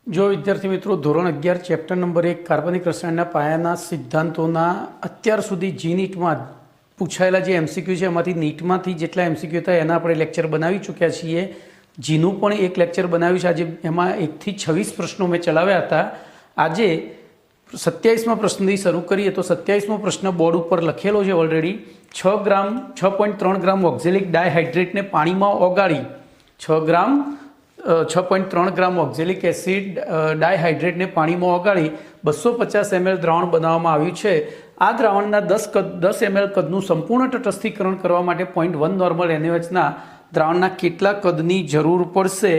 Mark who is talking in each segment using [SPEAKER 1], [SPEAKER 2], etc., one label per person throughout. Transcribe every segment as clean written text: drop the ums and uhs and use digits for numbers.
[SPEAKER 1] જો વિદ્યાર્થી મિત્રો ધોરણ 11 ચેપ્ટર નંબર 1 કાર્બનિક રસાયણના પાયાના સિદ્ધાંતોના અત્યાર સુધી જી નીટમાં પૂછાયેલા જે એમસીક્યુ છે એમાંથી નીટમાંથી જેટલા એમસીક્યુ હતા એના આપણે લેક્ચર બનાવી ચૂક્યા છીએ. જીનું પણ એક લેક્ચર બનાવ્યું છે. આજે એમાં 1 થી 26 પ્રશ્નો મેં ચલાવ્યા હતા. આજે 27મા પ્રશ્નથી શરૂ કરીએ તો 27મો પ્રશ્ન બોર્ડ ઉપર લખેલો છે ઓલરેડી. 6.3 ગ્રામ ઓક્ઝેલિક ડાયહાઇડ્રેટને પાણીમાં ઓગાળી 6.3 ગ્રામ ઓક્ઝેલિક એસિડ ડાયહાઇડ્રેટને પાણીમાં ઓગાળી 250 ml દ્રાવણ બનાવવામાં આવ્યું છે. આ દ્રાવણના 10 ml કદનું સંપૂર્ણ તટસ્થીકરણ કરવા માટે 0.1 નોર્મલ NaOHના દ્રાવણના કેટલા કદની જરૂર પડશે?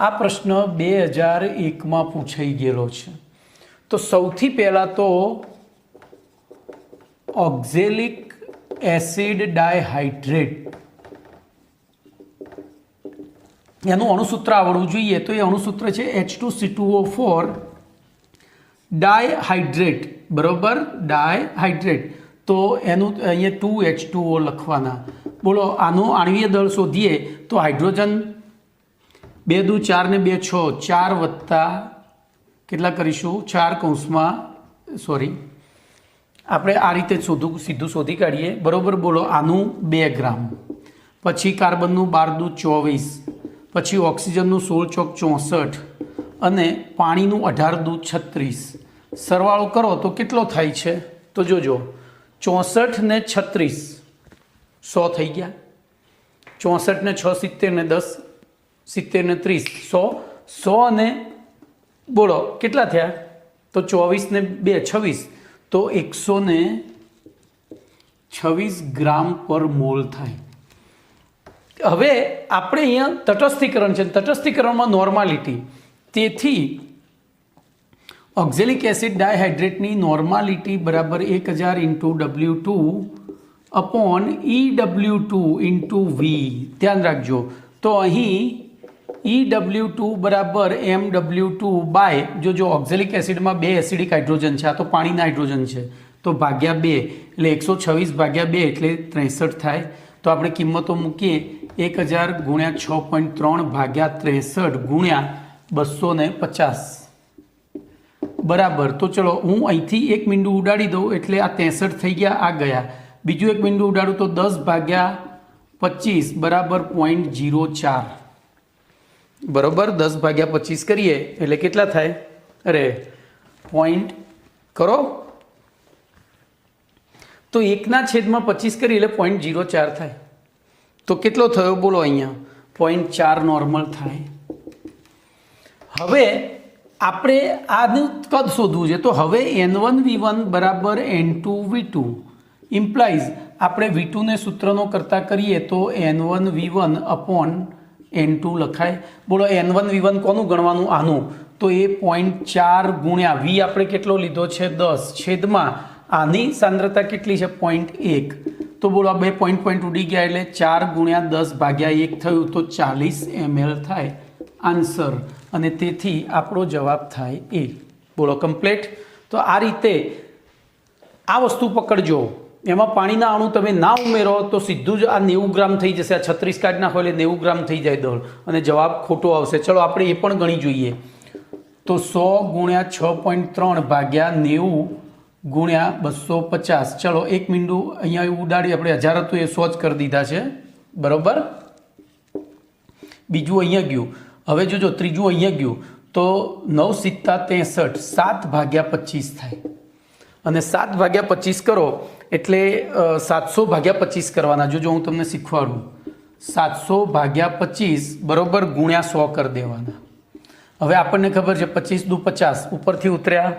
[SPEAKER 1] આ પ્રશ્ન 2001માં પૂછાઈ ગયેલો છે. તો સૌથી પહેલાં તો ઓક્ઝેલિક એસિડ ડાયહાઇડ્રેટ એનું અણુસૂત્ર આવડવું જોઈએ. તો એ અણુસૂત્ર છે H2C2O4 ડાયહાઇડ્રેટ, બરોબર, ડાયહાઇડ્રેટ. તો એનું અહીંયા 2H2O લખવાના. બોલો, આનું આણ્વીય દળ શોધીએ તો હાઇડ્રોજન 2 દુ 4 ને 2 6, 4 વત્તા કેટલા કરીશું 4 કૌંસમાં સોરી આપણે આ રીતે સીધું શોધી કાઢીએ, બરોબર. બોલો, આનું 2 ગ્રામ, પછી કાર્બનનું 12 દુ 24, પછી ઓક્સિજનનું 16 ચોક 64 અને પાણીનું 18 દુ 36. સરવાળો કરો તો કેટલો થાય છે? તો જોજો, 64 ને 36 100 થઈ ગયા. 64 ને 6 70 ને 10 70 ને 30 100 અને બોલો કેટલા થયા? તો 24 ને 2 26, તો 126 ગ્રામ પર મોલ થાય. હવે આપણે અહીંયા તટસ્થીકરણ છે, તટસ્થીકરણમાં નોર્માલિટી. તેથી ઓક્ઝેલિક એસિડ ડાયહાઇડ્રેટની નોર્માલિટી બરાબર 1000 × W2 અપોન EW2 × V. ધ્યાન રાખજો. તો અહીં EW2 બરાબર MW2 બાય જો ઓક્ઝેલિક એસિડમાં 2 એસિડિક હાઇડ્રોજન છે, આ તો પાણીના હાઇડ્રોજન છે, તો ભાગ્યા 2 એટલે 126 ભાગ્યા 2 એટલે 63 થાય. તો આપણે કિંમતો મૂકીએ 1000 ગુણ્યા 6.3 ભાગ્યા 63 ગુણ્યા 250 બરાબર. તો ચલો હું અહીંથી એક મીંડું ઉડાડી દઉં એટલે આ 63 થઈ ગયા, આ ગયા. બીજું એક મીંડું ઉડાડું તો 10 ભાગ્યા 25 બરાબર 0.04 બરોબર. 10 ભાગ્યા 25 કરીએ એટલે કેટલા થાય? અરે પોઈન્ટ કરો તો 1/25 કરી એટલે 0.04 થાય. તો કેટલો થયો બોલો? અહીંયા 0.4 નોર્મલ થાય. હવે આપણે આનું કદ શોધવું છે. તો હવે N1V1 બરાબર N2V2 ઇમ્પ્લાઇઝ આપણે V2ને સૂત્રનો કરતા કરીએ તો N1V1 અપોન N2 લખાય. બોલો, N1V1 કોનું ગણવાનું? આનું. તો એ 0.4 ગુણ્યા V આપણે કેટલો લીધો છે? 10 છેદમાં આની સાંદ્રતા કેટલી છે? 0.1. તો બોલો, આ બે પોઈન્ટ ઉડી ગયા એટલે 4 ગુણ્યા 10 ભાગ્યા 1 થયું તો 40 ml થાય આન્સર. અને તેથી આપણો જવાબ થાય એ. બોલો, કમ્પ્લીટ. તો આ રીતે આ વસ્તુ પકડજો. એમાં પાણીના અણુ તમે ના ઉમેરો તો સીધું જ આ 90 ગ્રામ થઈ જશે. આ 36 કાઢ નાખો એટલે 90 ગ્રામ થઈ જાય દળ અને જવાબ ખોટો આવશે. ચલો આપણે એ પણ ગણી જોઈએ. તો 100 ગુણ્યા 6.3 ભાગ્યા 90 ગુણ્યા 250. ચલો એક મીંડું અહીંયા ઉડાડી આપણે 1000 હતું એ 100 જ કરી દીધા છે, બરોબર. બીજું અહીંયા ગયું. હવે જોજો ત્રીજું અહીંયા ગયું તો 9 × 7 = 63 7 ભાગ્યા 25 થાય. અને 7 ભાગ્યા 25 કરો એટલે 700 ભાગ્યા 25 કરવાના. જોજો હું તમને શીખવાડું. 700 ભાગ્યા 25 બરોબર ગુણ્યા 100 કરી દેવાના. હવે આપણને ખબર છે 25 દુ 50 ઉપરથી ઉતર્યા,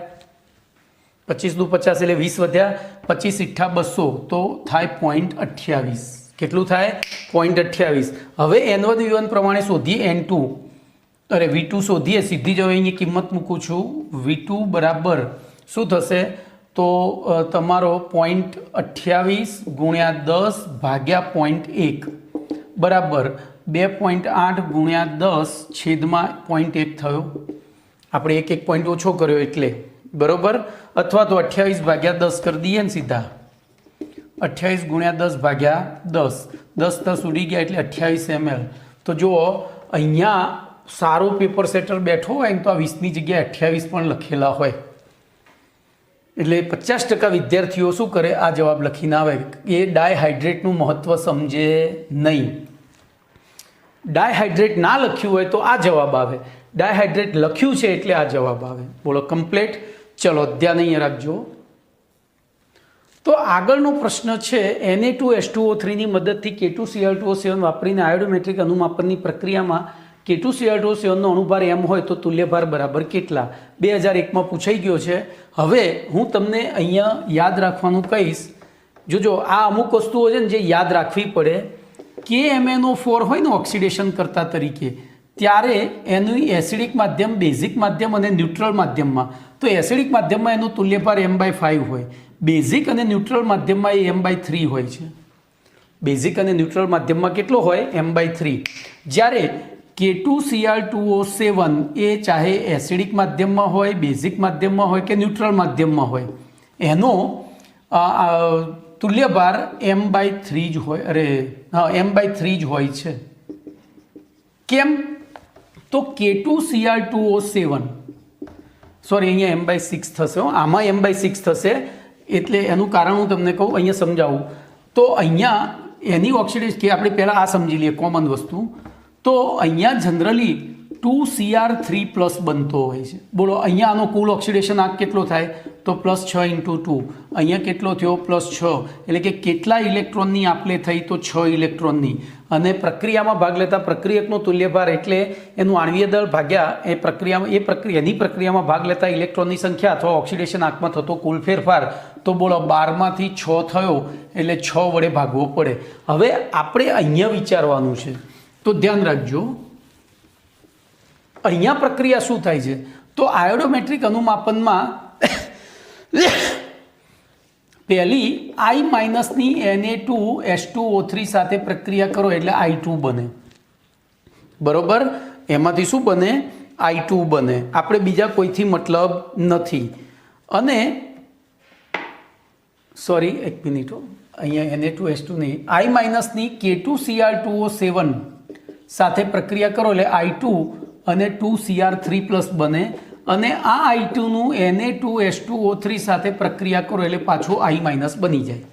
[SPEAKER 1] 25 દુ 50 એટલે 20 વધ્યા, 25 × 200 તો થાય 0.28. કેટલું થાય? 0.28. હવે N1V1 પ્રમાણે શોધીએ N2 અરે V2 શોધીએ. સીધી જ હવે અહીંયા કિંમત મૂકું છું. V2 બરાબર શું થશે? તો તમારો 0.28 ગુણ્યા 10 ભાગ્યા 0.1 બરાબર 2.8 ગુણ્યા 10 છેદમાં 0.1 થયો. આપણે એક પોઈન્ટ ઓછો કર્યો એટલે, બરોબર. અથવા તો 28 ભાગ્યા 10 કરી દઈએ ને સીધા. 28 ગુણ્યા 10 ભાગ્યા 10 10 ઉડી ગયા એટલે 28 ml. તો જુઓ અહીંયા સારો પેપર સેટર બેઠો હોય ને તો આ 20ની જગ્યાએ 28 પણ લખેલા હોય. એટલે 50% વિદ્યાર્થીઓ શું કરે, આ જવાબ લખીને આવે. એ ડાયહાઇડ્રેટનું મહત્ત્વ સમજે નહીં. ડાયહાઇડ્રેટ ના લખ્યું હોય તો આ જવાબ આવે, ડાયહાઇડ્રેટ લખ્યું છે એટલે આ જવાબ આવે. બોલો કમ્પ્લીટ. ચલો ધ્યાન અહીંયા રાખજો. તો આગળનો પ્રશ્ન છે Na2H2O3ની મદદથી K2Cl2O7 વાપરીને આયોડોમેટ્રિક અનુમાપનની પ્રક્રિયામાં K2Cl2O7નો અણુભાર m હોય તો તુલ્યભાર બરાબર કેટલા? 2001માં પૂછાઈ ગયો છે. હવે હું તમને અહીંયા યાદ રાખવાનું કહીશ. જોજો આ અમુક વસ્તુઓ છે ને જે યાદ રાખવી પડે. KMnO4 હોય ને ઓક્સિડેશન કરતા તરીકે, ત્યારે એનું એસિડિક માધ્યમ, બેઝિક માધ્યમ અને ન્યુટ્રલ માધ્યમમાં, તો એસિડિક માધ્યમમાં એનો તુલ્યભાર m/5 હોય, બેઝિક અને ન્યુટ્રલ માધ્યમમાં એ m/3 હોય છે. બેઝિક અને ન્યુટ્રલ માધ્યમમાં કેટલો હોય? m/3. જ્યારે K2Cl2O7 એ ચાહે એસિડિક માધ્યમમાં હોય, બેઝિક માધ્યમમાં હોય કે ન્યુટ્રલ માધ્યમમાં હોય, એનો તુલ્યભાર m/3 જ હોય. m/3 જ હોય છે. કેમ? તો K2Cl2O7 સોરી અહીંયા m/6 થશે. આમાં m/6 થશે. એટલે એનું કારણ હું તમને કહું, અહીંયા સમજાવું. તો અહીંયા એની ઓક્સિડેશન કે આપણે પહેલાં આ સમજી લઈએ કોમન વસ્તુ. તો અહીંયા જનરલી 2Cr3+ બનતો હોય છે. બોલો અહીંયા આનો કુલ ઓક્સિડેશન આંક કેટલો થાય? તો +6 × 2. અહીંયા કેટલો થયો? +6. એટલે કે કેટલા ઇલેક્ટ્રોનની આપલે થઈ? તો 6 ઇલેક્ટ્રોનની. અને પ્રક્રિયામાં ભાગ લેતા પ્રક્રિયકનો તુલ્યભાર એટલે એનું આણ્વીય દળ ભાગ્યા એની પ્રક્રિયામાં ભાગ લેતા ઇલેક્ટ્રોનની સંખ્યા અથવા ઓક્સિડેશન આંકમાં થતો કુલ ફેરફાર. તો બોલો 12માંથી 6 થયો એટલે 6 વડે ભાગવો પડે. હવે આપણે અહીંયા વિચારવાનું છે, તો ધ્યાન રાખજો. અહીંયા પ્રક્રિયા શું થાય છે? તો આયોડોમેટ્રિક અનુમાપનમાં પહેલી I- Na2H2O3 સાથે પ્રક્રિયા કરો એટલે I2 બને. બરોબર? એમાંથી શું બને? I2 બને. આપણે બીજા કોઈથી મતલબ નથી. અને સોરી એક મિનિટ, અહીંયા Na2H2 નહીં, I- K2Cl2O7 સાથે પ્રક્રિયા કરો એટલે I2 અને 2Cr3+ બને. અને આ I2નું Na2H2O3 સાથે પ્રક્રિયા કરો એટલે પાછો I- બની જાય.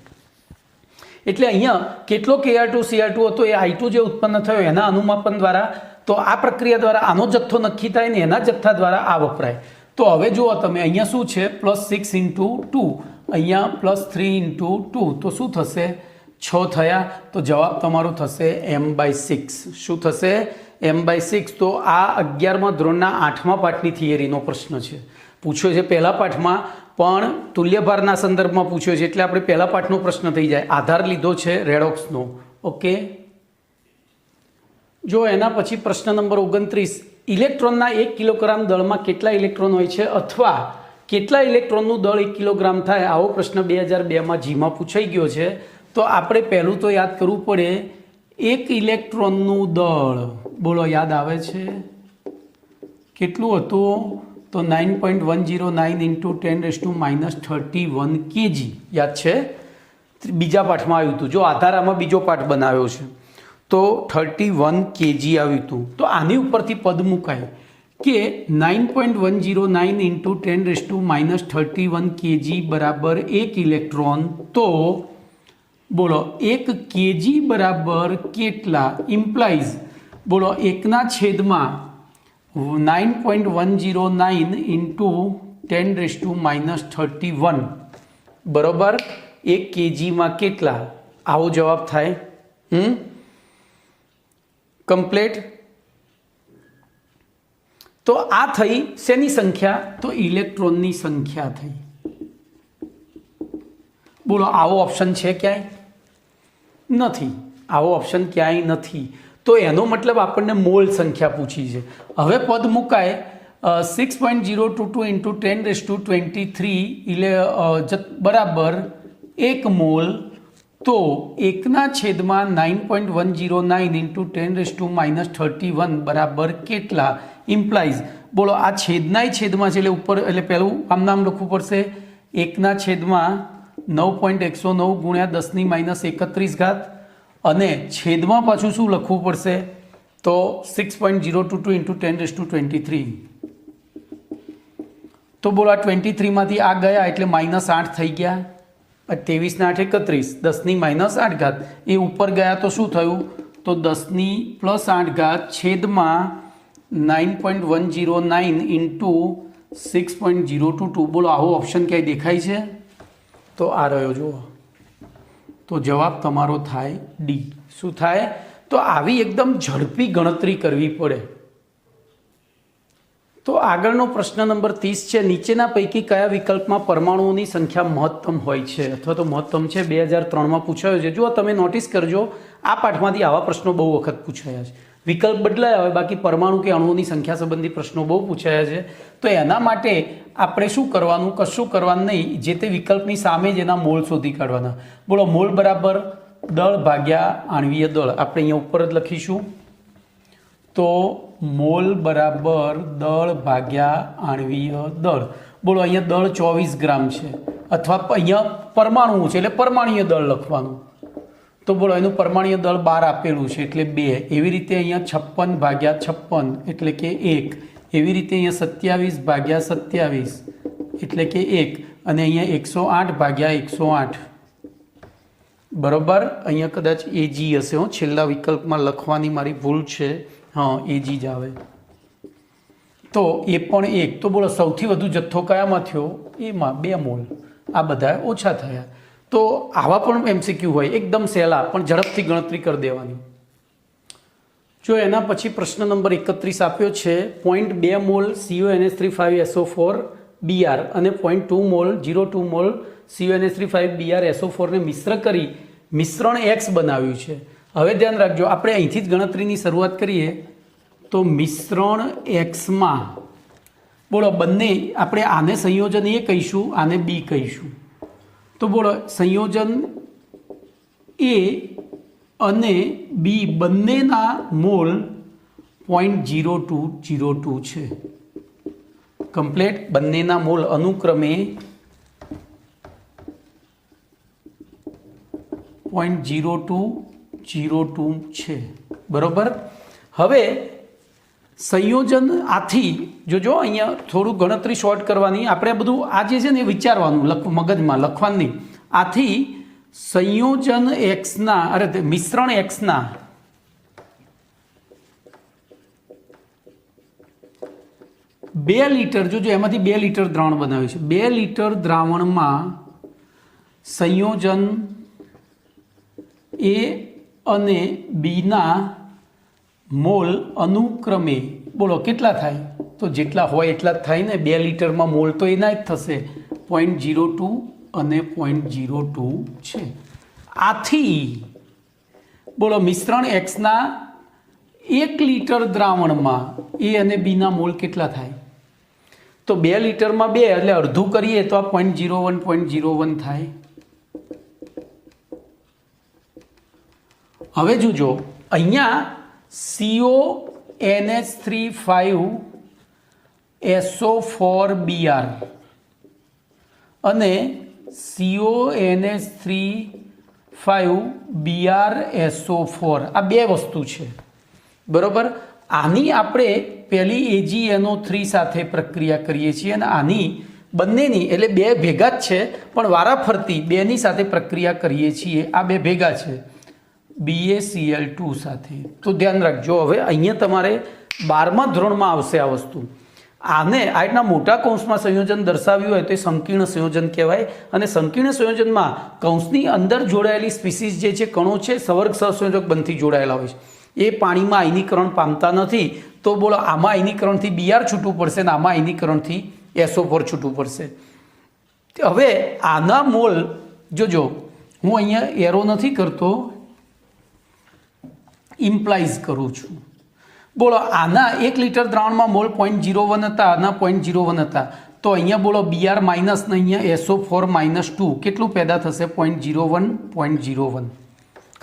[SPEAKER 1] એટલે અહીંયા કેટલો Kr2Cr2 હતો એ I2 જે ઉત્પન્ન થયો એના અનુમાપન દ્વારા, તો આ પ્રક્રિયા દ્વારા આનો જથ્થો નક્કી થાય ને એના જથ્થા દ્વારા આ વપરાય. તો હવે જુઓ તમે અહીંયા શું છે? +6 × 2, અહીંયા +3 × 2, તો શું થશે? 6 થયા. તો જવાબ તમારો થશે m/6. શું થશે? m/6. તો આ 11મા ધોરણના 8મા પાઠની થિયરીનો પ્રશ્ન છે. પૂછ્યો છે પહેલા પાઠમાં, પણ તુલ્યભારના સંદર્ભમાં પૂછ્યો છે એટલે આપણે પહેલા પાઠનો પ્રશ્ન થઈ જાય. આધાર લીધો છે રેડોક્સનો. ઓકે. જો એના પછી પ્રશ્ન નંબર 29, ઇલેક્ટ્રોનના 1 કિલોગ્રામ દળમાં કેટલા ઇલેક્ટ્રોન હોય છે અથવા કેટલા ઇલેક્ટ્રોનનું દળ 1 કિલોગ્રામ થાય? આવો પ્રશ્ન 2002માં જીમાં પૂછાઈ ગયો છે. તો આપણે પહેલું તો યાદ કરવું પડે, 1 ઇલેક્ટ્રોનનું દળ, બોલો યાદ આવે છે કેટલું હતું? તો 9.109 × 10⁻31 kg. યાદ છે? બીજા પાઠમાં આવ્યું હતું. જો આધાર આમાં બીજો પાઠ બનાવ્યો છે તો 31 kg આવ્યું હતું. તો આની ઉપરથી પદ મુકાય કે 9.109 × 10⁻31 kg બરાબર 1 ઇલેક્ટ્રોન. તો બોલો 1 kg બરાબર કેટલા? ઇમ્પ્લાઇઝ બોલો 1/9.109 × 10⁻31 બરોબર 1 kgમાં કેટલા? આવો જવાબ થાય. કમ્પ્લીટ. તો આ થઈ શેની સંખ્યા? તો ઇલેક્ટ્રોનની સંખ્યા થઈ. બોલો આવો ઓપ્શન છે ક્યાંય? નથી. આવો ઓપ્શન ક્યાંય નથી. તો એનો મતલબ આપણને મોલ સંખ્યા પૂછી છે. હવે પદ મુકાય 6.022 × 10⁻23 બરાબર 1 મોલ. તો 1/9.109 × 10⁻31 બરાબર કેટલા? ઇમ્પ્લાઇઝ બોલો આ છેદનાય છેદમાં છે એટલે ઉપર, એટલે પહેલું આમ નામ લખવું પડશે 1/9.109 × 10⁻31 અને છેદમાં પાછું શું લખવું પડશે? તો 6.022 ઇન્ટુ 10⁻23 તો બોલો આ 23માંથી આ ગયા એટલે -8 થઈ ગયા. 23 ને 8 31, 10 ની -8 એ ઉપર ગયા તો શું થયું? તો 10 ની +8 છેદમાં 9.109 ઇન્ટુ 6.022. બોલો આવો ઓપ્શન ક્યાંય દેખાય છે? તો આ રહ્યો જુઓ. તો જવાબ તમારો થાય ડી. શું થાય? તો આવી એકદમ ઝડપી ગણતરી કરવી પડે. તો આગળનો પ્રશ્ન નંબર 30 છે. નીચેના પૈકી કયા વિકલ્પમાં પરમાણુઓની સંખ્યા મહત્તમ હોય છે અથવા તો મહત્તમ છે? 2003માં પૂછાયો છે. જો તમે નોટિસ કરજો, આ પાઠમાંથી આવા પ્રશ્નો બહુ વખત પૂછાયા છે. વિકલ્પ બદલાયા હોય, બાકી પરમાણુ કે અણુઓની સંખ્યા સંબંધી પ્રશ્નો બહુ પૂછાયા છે. તો એના માટે આપણે શું કરવાનું? કશું કરવાનું નહીં. જે તે વિકલ્પની સામે જ એના મોલ શોધી કાઢવાના. બોલો, મોલ બરાબર દળ ભાગ્યા આણ્વીય દળ. આપણે અહીંયા ઉપર જ લખીશું. તો મોલ બરાબર દળ ભાગ્યા આણ્વીય દળ. બોલો, અહીંયા દળ 24 ગ્રામ છે, અથવા અહીંયા પરમાણુ છે એટલે પરમાણ્વીય દળ લખવાનું. તો બોલો, એનું પરમાણ્વીય દળ 12 આપેલું છે એટલે 2. એવી રીતે અહીંયા 56 ભાગ્યા 56 એટલે કે 1. એવી રીતે અહીંયા 27 ભાગ્યા 27 એટલે કે 1. અને અહીંયા 108 ભાગ્યા 108. બરોબર. અહીંયા કદાચ એજી હશે. છેલ્લા વિકલ્પમાં લખવાની મારી ભૂલ છે. હા, એજી જ આવે. તો એ પણ 1. તો બોલો, સૌથી વધુ જથ્થો કયામાં થયો? એમાં 2 મોલ. આ બધા ઓછા થયા. તો આવા પણ એમસીક્યુ હોય, એકદમ સહેલા, પણ ઝડપથી ગણતરી કરી દેવાની. જો એના પછી પ્રશ્ન નંબર 31 આપ્યો છે. 0.2 મોલ CuNH3 Br અને 0.2 mall 0.2 mall CuNH3 Br SO4 ને મિશ્ર કરી મિશ્રણ X બનાવ્યું છે. હવે ધ્યાન રાખજો, આપણે અહીંથી જ ગણતરીની શરૂઆત કરીએ. તો મિશ્રણ Xમાં બોલો, બંને આપણે આને સંયોજન A કહીશું, આને B કહીશું. તો બોલો, સંયોજન A અને B બંનેના મોલ 0.0202 છે. કમ્પ્લેટ. બંનેના મોલ અનુક્રમે 0.0202 છે. બરોબર. હવે સંયોજન આથી જોજો, અહીંયા થોડું ગણતરી શોર્ટ કરવાની. આપણે બધું આ જે છે ને એ વિચારવાનું, મગજમાં લખવાનું નહીં. આથી સંયોજન એક્સના મિશ્રણ એક્સના બે લીટર, જોજો એમાંથી 2 લીટર દ્રાવણ બનાવ્યું છે. 2 લીટર દ્રાવણમાં સંયોજન એ અને બીના મોલ અનુક્રમે બોલો કેટલા થાય? તો જેટલા હોય એટલા જ થાય ને. 2 લીટરમાં મોલ તો એના જ થશે. 0.02 અને 0.02 છે. આથી બોલો, મિશ્રણ એક્સના 1 લીટર દ્રાવણમાં એ અને બીના મોલ કેટલા થાય? તો 2 લીટરમાં 2 એટલે અડધું કરીએ તો આ 0.01 થાય. હવે જોજો, અહીંયા CuNH3 SO4 Br અને CuNH3 Br SO4 આ બે વસ્તુ છે. બરોબર. આની આપણે પહેલી AgNO3 સાથે પ્રક્રિયા કરીએ છીએ અને આની બંનેની એટલે 2 ભેગા જ છે, પણ વારાફરતી 2ની સાથે પ્રક્રિયા કરીએ છીએ. આ 2 ભેગા છે BaCl2 સાથે. તો ધ્યાન રાખજો. હવે અહીંયા તમારે 12મા ધોરણમાં આવશે આ વસ્તુ. આને આ રીતના મોટા કૌંસમાં સંયોજન દર્શાવ્યું હોય તો એ સંકીર્ણ સંયોજન કહેવાય. અને સંકીર્ણ સંયોજનમાં કૌંસની અંદર જોડાયેલી સ્પીસીસ જે છે, કણો છે, સવર્ગ સહસંયોજક બંધથી જોડાયેલા હોય છે. એ પાણીમાં આયનીકરણ પામતા નથી. તો બોલો, આમાં આયનીકરણથી Br છૂટવું પડશે અને આમાં આયનીકરણથી SO4 છૂટવું પડશે. હવે આના મોલ જોજો, હું અહીંયા એરો નથી કરતો, ઇમ્પ્લાઇઝ કરું છું. બોલો, આના 1 લીટર દ્રાવણમાં મોલ 0.01 હતા, આના 0.01 હતા. તો અહીંયા બોલો Br માઇનસ ને અહીંયા SO4 -2 કેટલું પેદા થશે? 0.01.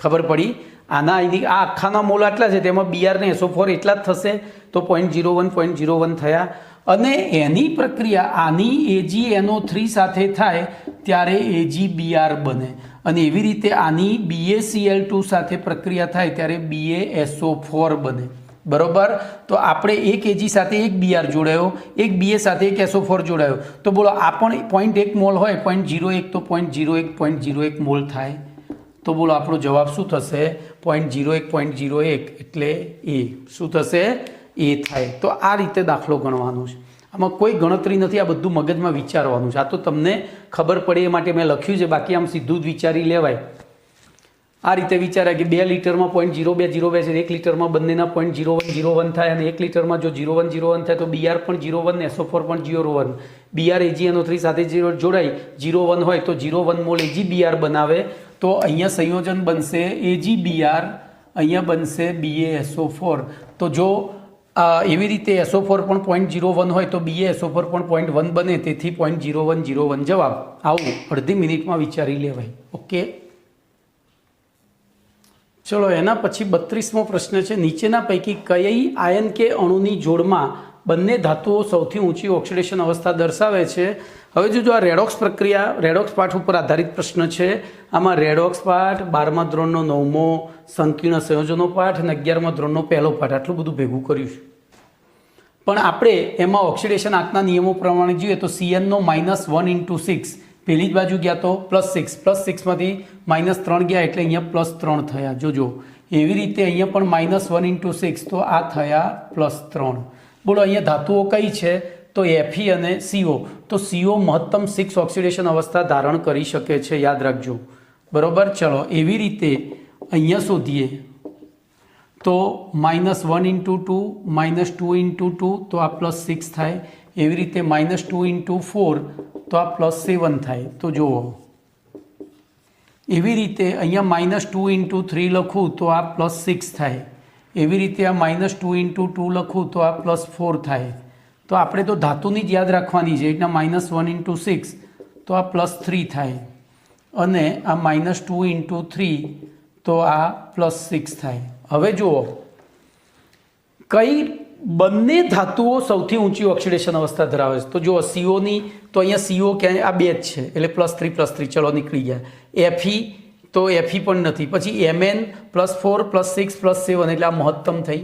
[SPEAKER 1] ખબર પડી? આના આ આખાના મોલ આટલા છે, તેમાં Br ને SO4 એટલા જ થશે. તો 0.01 થયા. અને એની પ્રક્રિયા આની AgNO3 સાથે થાય ત્યારે AgBr બને. અને એવી રીતે આની BaCl2 સાથે પ્રક્રિયા થાય ત્યારે BaSO4 બને. બરોબર. તો આપણે એક એજી સાથે એક બીઆર જોડાયો, એક બીએ સાથે એક SO4 જોડાયો, તો બોલો આ પણ 0.1 મોલ હોય, 0.01 તો 0.01 મોલ થાય. તો બોલો આપણો જવાબ શું થશે? 0.01 એટલે એ શું થશે? એ થાય. તો આ રીતે દાખલો ગણવાનો છે. આમાં કોઈ ગણતરી નથી, આ બધું મગજમાં વિચારવાનું છે. આ તો તમને ખબર પડે એ માટે મેં લખ્યું છે, બાકી આમ સીધું જ વિચારી લેવાય. આ રીતે વિચારાય કે 2 લીટરમાં 0.0202 છે, 1 લીટરમાં બંનેના 0.0101 થાય, અને 1 લીટરમાં જો 0.101 થાય તો બીઆર પણ 0.1 ને SO4 પણ 0.1. બીઆર AgNO3 સાથે જોડાઈ 0.1 હોય તો 0.1 મોલ AgBr બનાવે. તો અહીંયા સંયોજન બનશે AgBr, અહીંયા બનશે BaSO4. તો જો એવી રીતે SO4 પણ 0.01 હોય તો BaSO4 પણ 0.1 બને, તેથી 0.0101 જવાબ. આવું અડધી મિનિટમાં વિચારી લેવાય. ઓકે, ચલો એના પછી 32મો પ્રશ્ન છે, નીચેના પૈકી કઈ આયન કે અણુની જોડમાં બંને ધાતુઓ સૌથી ઊંચી ઓક્સિડેશન અવસ્થા દર્શાવે છે? હવે જો આ રેડોક્સ પ્રક્રિયા, રેડોક્સ પાઠ ઉપર આધારિત પ્રશ્ન છે. આમાં રેડોક્સ પાઠ, 12મા ધોરણનો 9મો સંકીર્ણ સંયોજનો પાઠ અને 11મા ધોરણનો પહેલો પાઠ, આટલું બધું ભેગું કર્યું છે. પણ આપણે એમાં ઓક્સિડેશન આંકના નિયમો પ્રમાણે જોઈએ તો Cnનો -1 × 6 પહેલી જ બાજુ ગયા તો +6, +6માંથી -3 ગયા એટલે અહીંયા +3 થયા. જોજો એવી રીતે અહીંયા પણ -1 × 6, તો આ થયા +3. બોલો અહીંયા ધાતુઓ કઈ છે? તો Fe અને CO. તો CO મહત્તમ 6 ઓક્સિડેશન અવસ્થા ધારણ કરી શકે છે, યાદ રાખજો. બરોબર. ચલો એવી રીતે અહીંયા શોધીએ તો -1 × 2, -2 × 2, તો આ +6 થાય. એવી રીતે -2 × 4, તો આ +7 થાય. તો જુઓ એવી રીતે અહીંયા -2 × 3 લખું તો આ +6 થાય. એવી રીતે આ -2 × 2 લખું તો આ +4 થાય. તો આપણે તો ધાતુની જ યાદ રાખવાની છે. એટલે -1 × 6 તો આ +3 થાય, અને આ -2 × 3 તો આ +6 થાય. હવે જુઓ કઈ બંને ધાતુઓ સૌથી ઊંચી ઓક્સિડેશન અવસ્થા ધરાવે છે. તો જો COની, તો અહીંયા CO ક્યાંય આ બે જ છે એટલે +3 ચલો નીકળી ગયા. Fe તો Fe પણ નથી. પછી Mn +4 +6 +7 એટલે આ મહત્તમ થઈ,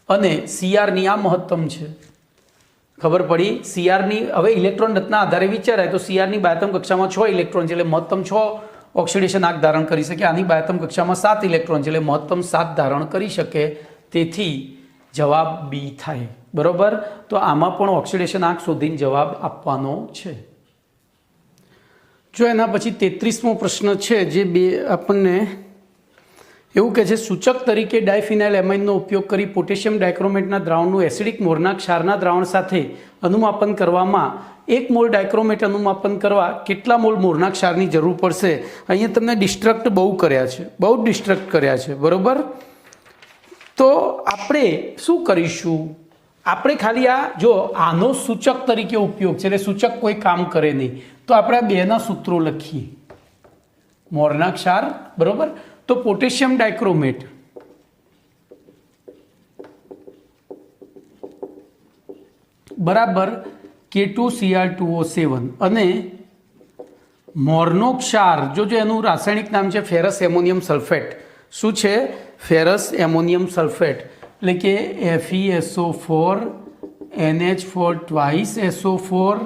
[SPEAKER 1] અને Crની આ મહત્તમ છે. ખબર પડી? Crની હવે ઇલેક્ટ્રોન રચના આધારે વિચારાય તો Crની બાહ્યતમ કક્ષામાં 6 ઇલેક્ટ્રોન છે એટલે મહત્તમ 6 ઓક્સિડેશન આંક ધારણ કરી શકે. આની બાહ્યતમ કક્ષામાં 7 ઇલેક્ટ્રોન છે એટલે મહત્તમ 7 ધારણ કરી શકે. તેથી જવાબ બી થાય. બરોબર. તો આમાં પણ ઓક્સિડેશન આંક શોધીને જવાબ આપવાનો છે. જો એના પછી 33મો પ્રશ્ન છે, જે બે આપણને એવું કહે છે, સૂચક તરીકે ડાયફિનાઇલ એમાઇનનો ઉપયોગ કરી પોટેશિયમ ડાયક્રોમેટના દ્રાવણનું એસિડિક મોરના ક્ષારના દ્રાવણ સાથે અનુમાપન કરવામાં 1 મોલ ડાયક્રોમેટ અનુમાપન કરવા કેટલા મોલ મોરના ક્ષારની જરૂર પડશે? અહીંયા તમને ડિસ્ટ્રક્ટ બહુ કર્યા છે, બહુ ડિસ્ટ્રક્ટ કર્યા છે. બરોબર. તો આપણે શું કરીશું? આપણે ખાલી આ જો આનો સૂચક તરીકે ઉપયોગ છે એટલે સૂચક કોઈ કામ કરે નહીં, તો આપણે આ બેના સૂત્રો લખીએ. મોરના ક્ષાર, બરોબર. તો પોટેશિયમ ડાયક્રોમેટ બરાબર K2Cr2O7, અને મોરનો ક્ષાર જોજો એનું રાસાયણિક નામ છે ફેરસ એમોનિયમ સલ્ફેટ. શું છે? Ferrous ammonium sulphate. એટલે કે FeSO4 NH4 twice SO4,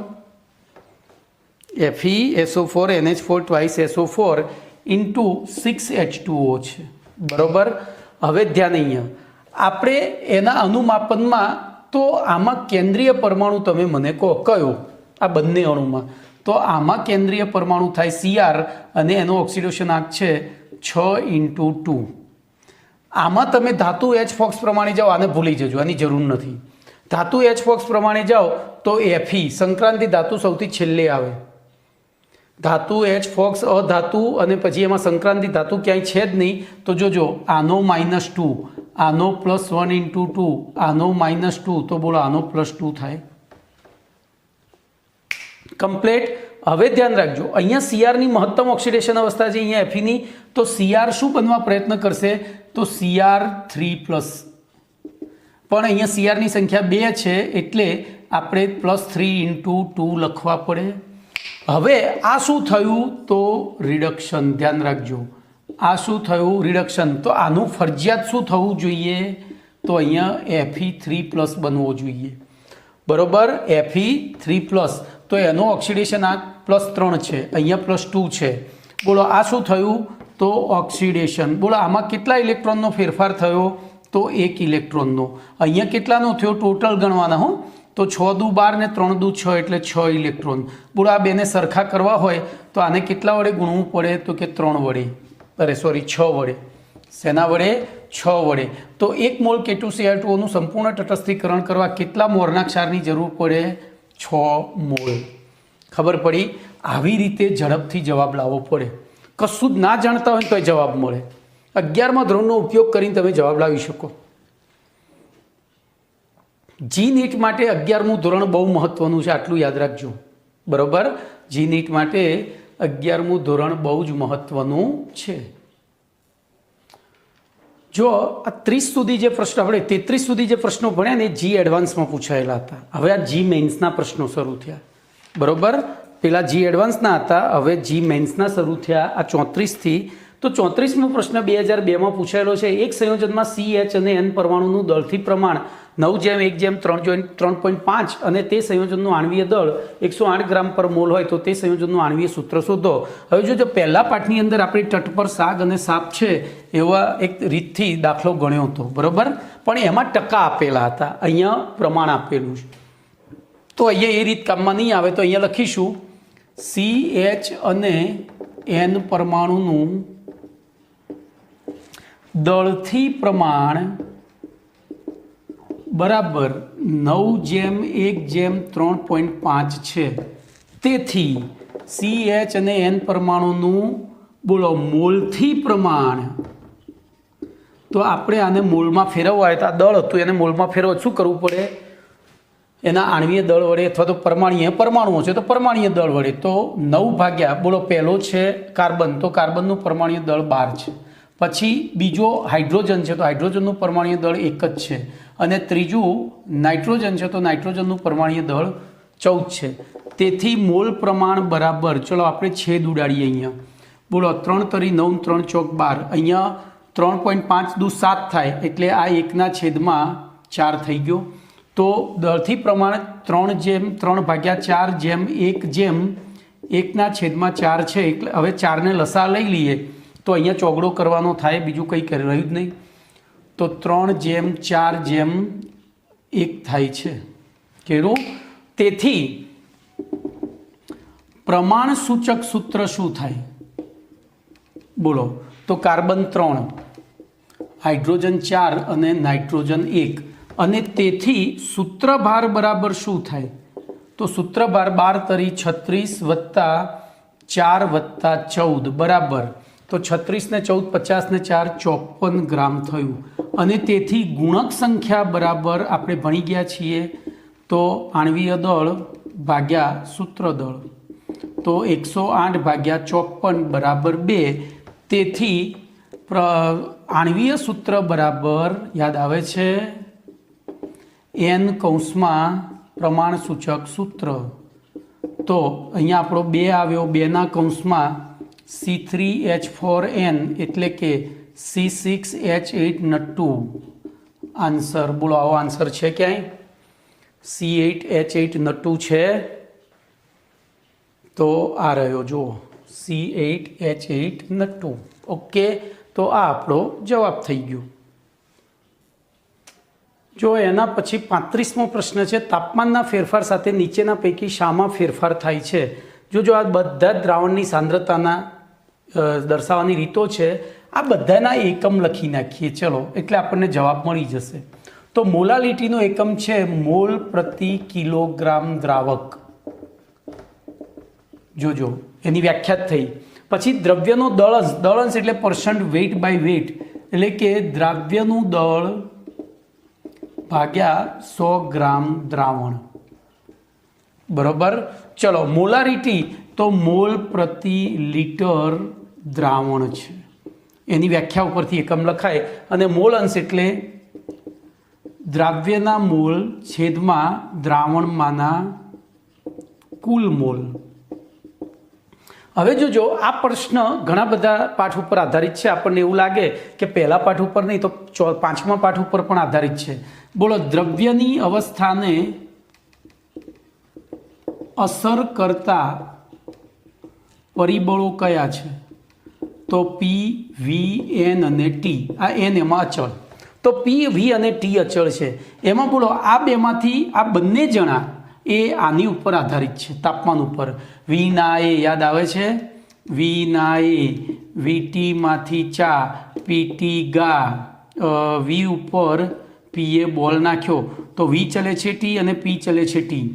[SPEAKER 1] FeSO4 NH4 twice SO4 into 6H2O છે. બરોબર. હવે ધ્યાન અહીંયા આપણે એના અનુમાપનમાં, તો આમાં કેન્દ્રીય પરમાણુ તમે મને કહો કયો? આ બંને અણુમાં તો આમાં કેન્દ્રીય પરમાણુ થાય Cr, અને એનો ઓક્સિડેશન આંક છે 6 × 2. આમાં તમે ધાતુ H-ફોક્સ પ્રમાણે જાઓ, આને ભૂલી જજો, આની જરૂર નથી. ધાતુ H-ફોક્સ પ્રમાણે જાઓ તો Fe સંક્રાંતિ ધાતુ સૌથી છેલ્લે આવે. ધાતુ H-ફોક્સ અધાતુ, અને પછી એમાં સંક્રાંતિ ધાતુ ક્યાંય છે જ નહીં. તો જોજો આનો -2, આનો +1 × 2, આનો -2, તો બોલો આનો +2 થાય. કમ્પ્લેટ. હવે ધ્યાન રાખજો અહીંયા Cr ની મહત્તમ ઓક્સિડેશન અવસ્થા છે, અહીંયા Feની. તો Cr શું બનવા પ્રયત્ન કરશે? તો Cr3+. પણ અહીંયા Cr ની સંખ્યા 2 છે એટલે આપણે +3 × 2 લખવા પડે. હવે આ શું થયું? તો રિડક્શન. ધ્યાન રાખજો આ શું થયું? રિડક્શન. તો આનું ફરજિયાત શું થવું જોઈએ? તો અહીંયા Fe3+ બનવો જોઈએ, બરોબર. Fe3+, તો એનો ઓક્સિડેશન આ +3 છે, અહીંયા +2 છે. બોલો આ શું થયું? તો ઓક્સિડેશન. બોલો આમાં કેટલા ઇલેક્ટ્રોનનો ફેરફાર થયો? તો 1 ઇલેક્ટ્રોનનો. અહીંયા કેટલાનો થયો? ટોટલ ગણવાના હો. તો 6 દુ 12 ને 3 દુ 6 એટલે 6 ઇલેક્ટ્રોન. બોલો આ બેને સરખા કરવા હોય તો આને કેટલા વડે ગુણવું પડે? તો કે 3 વડે, 6 વડે. શેના વડે? 6 વડે. તો 1 મોલ K2Cr2O નું સંપૂર્ણ તટસ્થીકરણ કરવા કેટલા મોરના ક્ષારની જરૂર પડે? 6 મોલ. ખબર પડી? આવી રીતે ઝડપથી જવાબ લાવવો પડે. કશું જ ના જાણતા હોય તો જવાબ મળે. 11મા ધોરણનો ઉપયોગ કરીને તમે જવાબ લાવી શકો. GNET માટે 11મું ધોરણ બહુ મહત્વનું છે, આટલું યાદ રાખજો, બરોબર. GNET માટે 11મું ધોરણ બહુ જ મહત્વનું છે. જો આ 30 સુધી જે પ્રશ્નો આપણે 33 સુધી જે પ્રશ્નો ભણ્યા ને જી એડવાન્સમાં પૂછાયેલા હતા. હવે આ જી મેઇન્સના પ્રશ્નો શરૂ થયા, બરોબર. પેલા જી એડવાન્સના હતા, હવે જી મેઇન્સના શરૂ થયા આ 34થી. તો 34મો પ્રશ્ન 2002માં પૂછાયેલો છે. એક સંયોજનમાં CH અને N પરમાણુનું દળથી પ્રમાણ 9:1:3.5 અને તે સંયોજનનું આણ્વીય દળ 108 ગ્રામ પર મોલ હોય તો તે સંયોજનનું આણ્વીય સૂત્ર શોધો. હવે જો પહેલા પાઠની અંદર આપણે તટ પર સાગ અને સાપ છે એવા એક રીતથી દાખલો ગણ્યો હતો, બરોબર. પણ એમાં ટકા આપેલા હતા, અહીંયા પ્રમાણ આપેલું છે. તો અહીંયા એ રીત કામમાં નહીં આવે, તો અહીંયા લખીશું CH અને N પરમાણુનું દળથી પ્રમાણ બરાબર 9:1:3.5 છે. તેથી CH અને N પરમાણુનું બોલો મોલથી પ્રમાણ, તો આપણે આને મોલમાં ફેરવવા હોય તો આ દળ હતું એને મોલમાં ફેરવવા શું કરવું પડે? એના આણ્વીય દળ વડે અથવા તો પરમાણુઓ છે તો પરમાણ્વીય દળ વડે. તો 9 ભાગ્યા બોલો પહેલો છે કાર્બન, તો કાર્બનનું પરમાણ્વીય દળ 12 છે. પછી બીજો હાઇડ્રોજન છે તો હાઇડ્રોજનનું પરમાણ્વીય દળ 1 જ છે. અને ત્રીજું નાઇટ્રોજન છે તો નાઇટ્રોજનનું પરમાણ્વીય દળ 14 છે. તેથી મોલ પ્રમાણ બરાબર, ચલો આપણે છેદ ઉડાડીએ અહીંયા. બોલો 3 તરી 9, 3 ચોક 12, અહીંયા 3.5 દુ 7 થાય એટલે આ 1/4 થઈ ગયો. તો દળથી પ્રમાણ 3/4:1:1/4 છે. એટલે હવે 4ને લસા લઈ લઈએ તો અહીંયા ચોગડો કરવાનો થાય, બીજું કંઈ રહ્યું જ નહીં. તો 3/4:1 થાય છે. કેવું? તેથી પ્રમાણ સૂચક સૂત્ર શું થાય? બોલો. તો કાર્બન 3, હાઇડ્રોજન 4 અને નાઇટ્રોજન 1. અને તેથી સૂત્રભાર બરાબર શું થાય? તો સૂત્રભાર 12 તરી 36 વત્તા 4 વત્તા 14 બરાબર, તો 36 ને 14 50 ને 4 54 ગ્રામ થયું. અને તેથી ગુણક સંખ્યા બરાબર આપણે ભણી ગયા છીએ તો આણ્વીય દળ ભાગ્યા સૂત્ર દળ, તો 108/54 બરાબર 2. તેથી આણ્વીય સૂત્ર બરાબર યાદ આવે છે N કૌંસમાં પ્રમાણ સૂચક સૂત્ર. તો અહીંયા આપણો 2 આવ્યો, 2ના કૌંસમાં C3H4N એટલે કે C6H8N2 આન્સર. બોલો આવો આન્સર છે ક્યાંય? C8H8N2 છે તો આ રહ્યો જુઓ C8H8N2. ઓકે, તો આ આપણો જવાબ થઈ ગયો. જો એના પછી 35મો પ્રશ્ન છે. તાપમાનના ફેરફાર સાથે નીચેના પૈકી શામાં ફેરફાર થાય છે? જો આ બધા જ દ્રાવણની સાંદ્રતાના દર્શાવવાની રીતો છે, આ બધાના એકમ લખી નાખીએ ચલો, એટલે આપણને જવાબ મળી જશે. તો મોલાલિટીનો એકમ છે મોલ પ્રતિ કિલોગ્રામ દ્રાવક. જોજો એની વ્યાખ્યા થઈ. પછી દ્રવ્યનો દળંશ એટલે %weight/weight એટલે કે દ્રાવ્યનું દળ ભાગ્યા 100 ગ્રામ દ્રાવણ, બરોબર. ચલો મોલારિટી તો મોલ પ્રતિ લીટર દ્રાવણ છે, એની વ્યાખ્યા ઉપરથી એકમ લખાય. અને મોલ અંશ એટલે દ્રાવ્યના મોલ છેદમાં દ્રાવણમાંના કુલ મોલ. હવે જોજો આ પ્રશ્ન ઘણા બધા પાઠ ઉપર આધારિત છે. આપણને એવું લાગે કે પહેલા પાઠ ઉપર નહીં તો પાંચમા પાઠ ઉપર પણ આધારિત છે. બોલો, દ્રવ્યની અવસ્થાને અસર કરતા પરિબળો કયા છે? તો પી, વી, એન અને ટી. આ એન એમાં અચળ, તો પી, વી અને ટી અચળ છે. એમાં બોલો આ બેમાંથી આ બંને જણા એ આની ઉપર આધારિત છે, તાપમાન ઉપર. વી ના એ યાદ આવે છે? વી ના એ, વીટીમાંથી ચા, પીટી ગા, વી ઉપર પીએ બોલ નાખ્યો તો વી ચલે છે ટી અને પી ચલે છે ટી.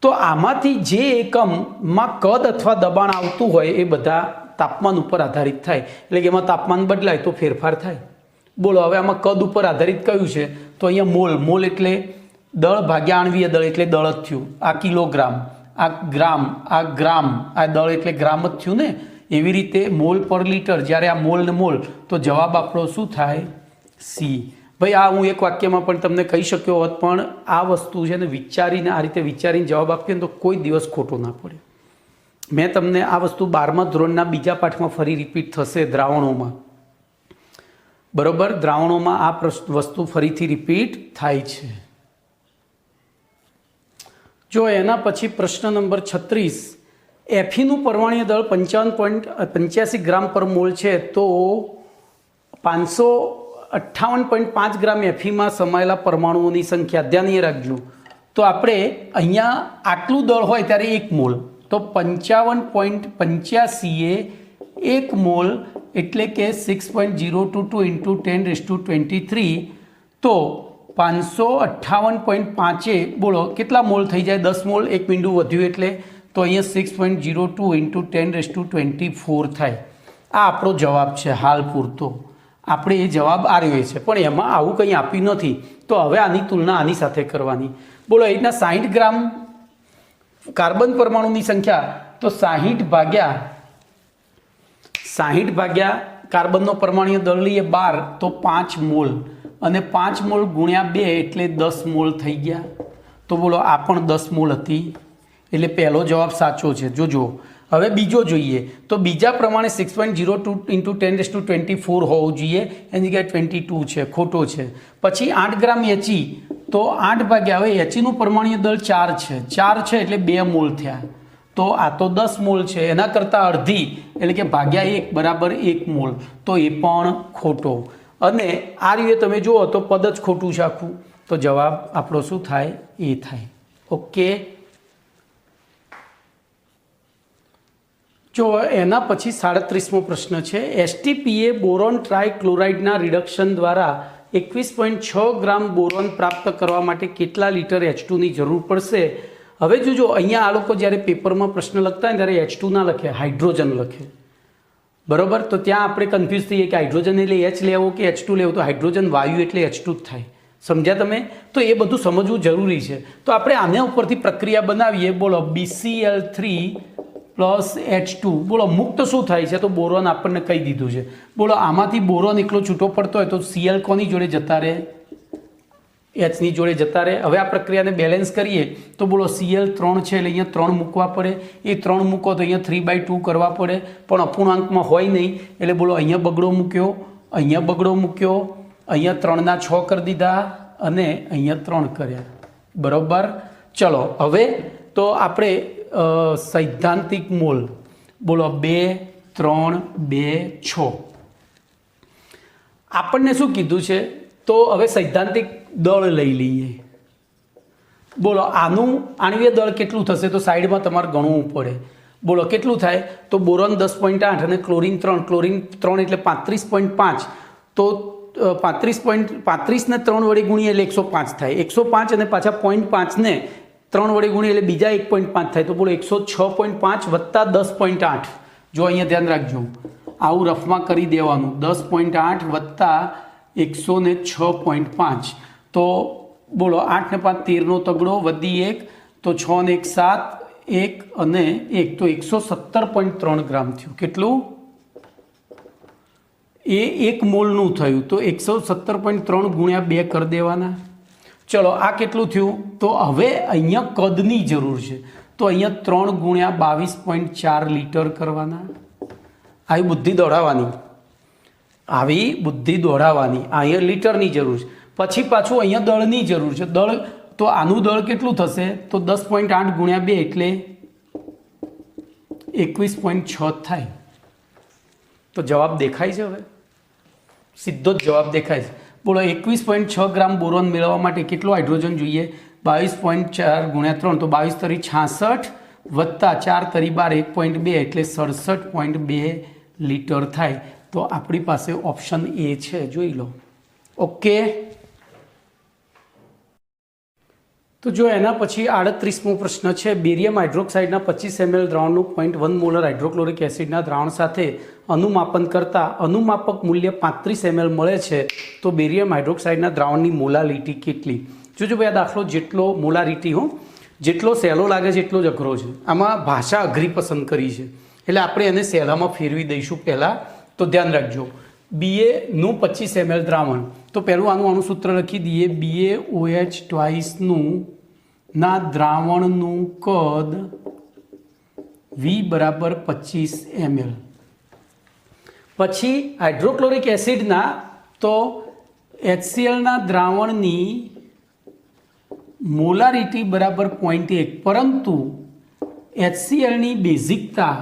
[SPEAKER 1] તો આમાંથી જે એકમમાં કદ અથવા દબાણ આવતું હોય એ બધા તાપમાન ઉપર આધારિત થાય. એટલે કે એમાં તાપમાન બદલાય તો ફેરફાર થાય. બોલો, હવે આમાં કદ ઉપર આધારિત કયું છે? તો અહીંયા મોલ. મોલ એટલે દળ ભાગ્યા આણવીય દળ એટલે દળ જ થયું. આ કિલોગ્રામ, આ ગ્રામ, આ ગ્રામ, આ દળ એટલે ગ્રામ જ થયું ને. એવી રીતે મોલ પર લીટર, જ્યારે આ મોલ ને મોલ, તો જવાબ આપણો શું થાય? સી. ભાઈ આ હું એક વાક્યમાં પણ તમને કહી શક્યો હોત, પણ આ વસ્તુ છે ને વિચારીને, આ રીતે વિચારીને જવાબ આપીએ ને તો કોઈ દિવસ ખોટો ના પડે. મેં તમને આ વસ્તુ 12મા ધોરણના બીજા પાઠમાં ફરી રિપીટ થશે, દ્રાવણોમાં. બરોબર, દ્રાવણોમાં આ વસ્તુ ફરીથી રિપીટ થાય છે. જો એના પછી પ્રશ્ન નંબર 36, એફીનું પરમાણ્વીય દળ 55.85 ગ્રામ પર મોલ છે, તો 558.5 ગ્રામ એફીમાં સમાયેલા પરમાણુઓની સંખ્યા ધ્યાન રાખજો. તો આપણે અહીંયા આટલું દળ હોય ત્યારે 1 મોલ, તો 55.85 એ 1 મોલ એટલે કે 6.022 ઇન્ટુ 10⁻23. તો 558.5 બોલો કેટલા મોલ થઈ જાય? 10 મોલ. 1 મીંડું વધ્યું એટલે, તો અહીંયા 6.02 ઇન્ટુ 10⁻24 થાય. આ આપણો જવાબ છે હાલ પૂરતો. આપણે એ જવાબ આવ્યો છે, પણ એમાં આવું કંઈ આપ્યું નથી. તો હવે આની તુલના આની સાથે કરવાની. બોલો, એના 60 ગ્રામ કાર્બન પરમાણુની સંખ્યા, તો 60 ભાગ્યા કાર્બનનો પરમાણ્વીય દળ લઈએ 12, તો 5 મોલ, અને 5 મોલ ગુણ્યા 2 એટલે 10 મોલ થઈ ગયા. તો બોલો આ પણ 10 મોલ હતી, એટલે પહેલો જવાબ સાચો છે. જોજો હવે બીજો જોઈએ, તો બીજા પ્રમાણે 6.02 ઇન્ટુ 10⁻24 હોવું જોઈએ, એની જગ્યાએ 22 છે, ખોટો છે. પછી 8 ગ્રામ એચી, તો 8 ભાગ્યા, હવે એચીનું પરમાણ્વીય દળ 4 છે, 4 છે એટલે 2 મોલ થયા. તો આ તો 10 મોલ છે, એના કરતાં અડધી એટલે કે ભાગ્યા 1 બરાબર 1 મોલ, તો એ પણ ખોટો. અને આ રીતે તમે જુઓ તો પદ જ ખોટું છે આખું. તો જવાબ આપણો શું થાય? એ થાય. ઓકે. જો એના પછી 37મો પ્રશ્ન છે, એસટીપીએ બોરોન ટ્રાયક્લોરાઇડના રિડક્શન દ્વારા 21.6 ગ્રામ બોરોન પ્રાપ્ત કરવા માટે કેટલા લીટર H2ની જરૂર પડશે? હવે જોજો, અહીંયા આ લોકો જ્યારે પેપરમાં પ્રશ્ન લખતા હોય ત્યારે H2 ના લખે, હાઇડ્રોજન લખે. બરોબર, તો ત્યાં આપણે કન્ફ્યુઝ થઈએ કે હાઇડ્રોજન એટલે H લેવો કે H2 લેવો. તો હાઇડ્રોજન વાયુ એટલે H2 જ થાય. સમજ્યા તમે? તો એ બધું સમજવું જરૂરી છે. તો આપણે આના ઉપરથી પ્રક્રિયા બનાવીએ. બોલો, BCl3 પ્લસ H2. બોલો મુક્ત શું થાય છે? તો બોરોન આપણને કહી દીધું છે. બોલો આમાંથી બોરોન એકલો છૂટો પડતો હોય તો Cl કોની જોડે જતા રહે? Hની જોડે જતા રહે. હવે આ પ્રક્રિયાને બેલેન્સ કરીએ તો બોલો Cl 3 છે એટલે અહીંયા 3 મૂકવા પડે. એ 3 મૂકો તો અહીંયા 3/2 કરવા પડે, પણ અપૂર્ણાંકમાં હોય નહીં એટલે બોલો અહીંયા બગડો મૂક્યો, અહીંયા બગડો મૂક્યો, અહીંયા 3ના 6 કરી દીધા અને અહીંયા 3 કર્યા. બરોબર. ચલો હવે તો આપણે સૈદ્ધાંતિક મોલ બોલો 2, 3, 2, 6. આપણને શું કીધું છે? તો હવે સૈદ્ધાંતિક દળ લઈ લઈએ. બોલો આનું આણ્વીય દળ કેટલું થશે? તો સાઈડમાં તમારે ગણવું પડે. બોલો કેટલું થાય? તો બોરોન 10.8 અને ક્લોરીન 3. ક્લોરીન 3 એટલે 35.5. તો 35 ને 3 વડે ગુણીએ એટલે 105 થાય. 105 અને પાછા 0.5 ને 3 વડે ગુણીએ એટલે બીજા 1.5 થાય. તો બોલો 106.5 વત્તા 10.8. જો અહીંયા ધ્યાન રાખજો, આવું રફમાં કરી દેવાનું. 10.8 વત્તા 106.5. તો બોલો 8 ને 5 13નો તગડો વધી 1, તો 6 ને 1 7, 1 અને 1, તો 117.3 ગ્રામ થયું. કેટલું? એ 1 મોલનું થયું. તો 117.3 ગુણ્યા 2 કરી દેવાના. ચલો આ કેટલું થયું? તો હવે અહીંયા કદની જરૂર છે. તો અહીંયા 3 ગુણ્યા 22.4 લીટર કરવાના. આવી બુદ્ધિ દોડાવવાની અહીંયા લીટરની જરૂર છે. પછી પાછું અહીંયા દળની જરૂર છે. દળ તો આનું દળ કેટલું થશે તો 10.8 ગુણ્યા 2 એટલે 21.6 થાય. તો જવાબ દેખાય છે. હવે સીધો જ જવાબ દેખાય છે. બોલો 21.6 ગ્રામ બોરોન મેળવવા માટે કેટલો હાઇડ્રોજન જોઈએ? 22.4 ગુણ્યા 3 તો 22 તરી 66 વત્તા 4 તરી 12 1.2 એટલે 67.2 લીટર થાય. તો આપણી પાસે ઓપ્શન એ છે, જોઈ લો. ઓકે, તો જો એના પછી 38મો પ્રશ્ન છે. બેરિયમ હાઇડ્રોક્સાઇડના 25 ml દ્રાવણનું 0.1 મોલર હાઇડ્રોક્લોરિક એસિડના દ્રાવણ સાથે અનુમાપન કરતા અનુમાપક મૂલ્ય 35 ml મળે છે, તો બેરિયમ હાઇડ્રોક્સાઇડના દ્રાવણની મોલારિટી કેટલી? જોજો ભાઈ, આ દાખલો જેટલો મોલારિટી જેટલો સહેલો લાગે છે એટલો જ અઘરો છે. આમાં ભાષા અઘરી પસંદ કરી છે એટલે આપણે એને સહેલામાં ફેરવી દઈશું પહેલાં. તો ધ્યાન રાખજો, Baનું 25 ml દ્રાવણ, તો પહેલું આનું સૂત્ર લખી દઈએ. BaOH ના દ્રાવણનું કદ V બરાબર 25 ml. પછી હાઇડ્રોક્લોરિક એસિડના તો HClના દ્રાવણની મોલારિટી બરાબર 0.1, પરંતુ HClની બેઝિકતા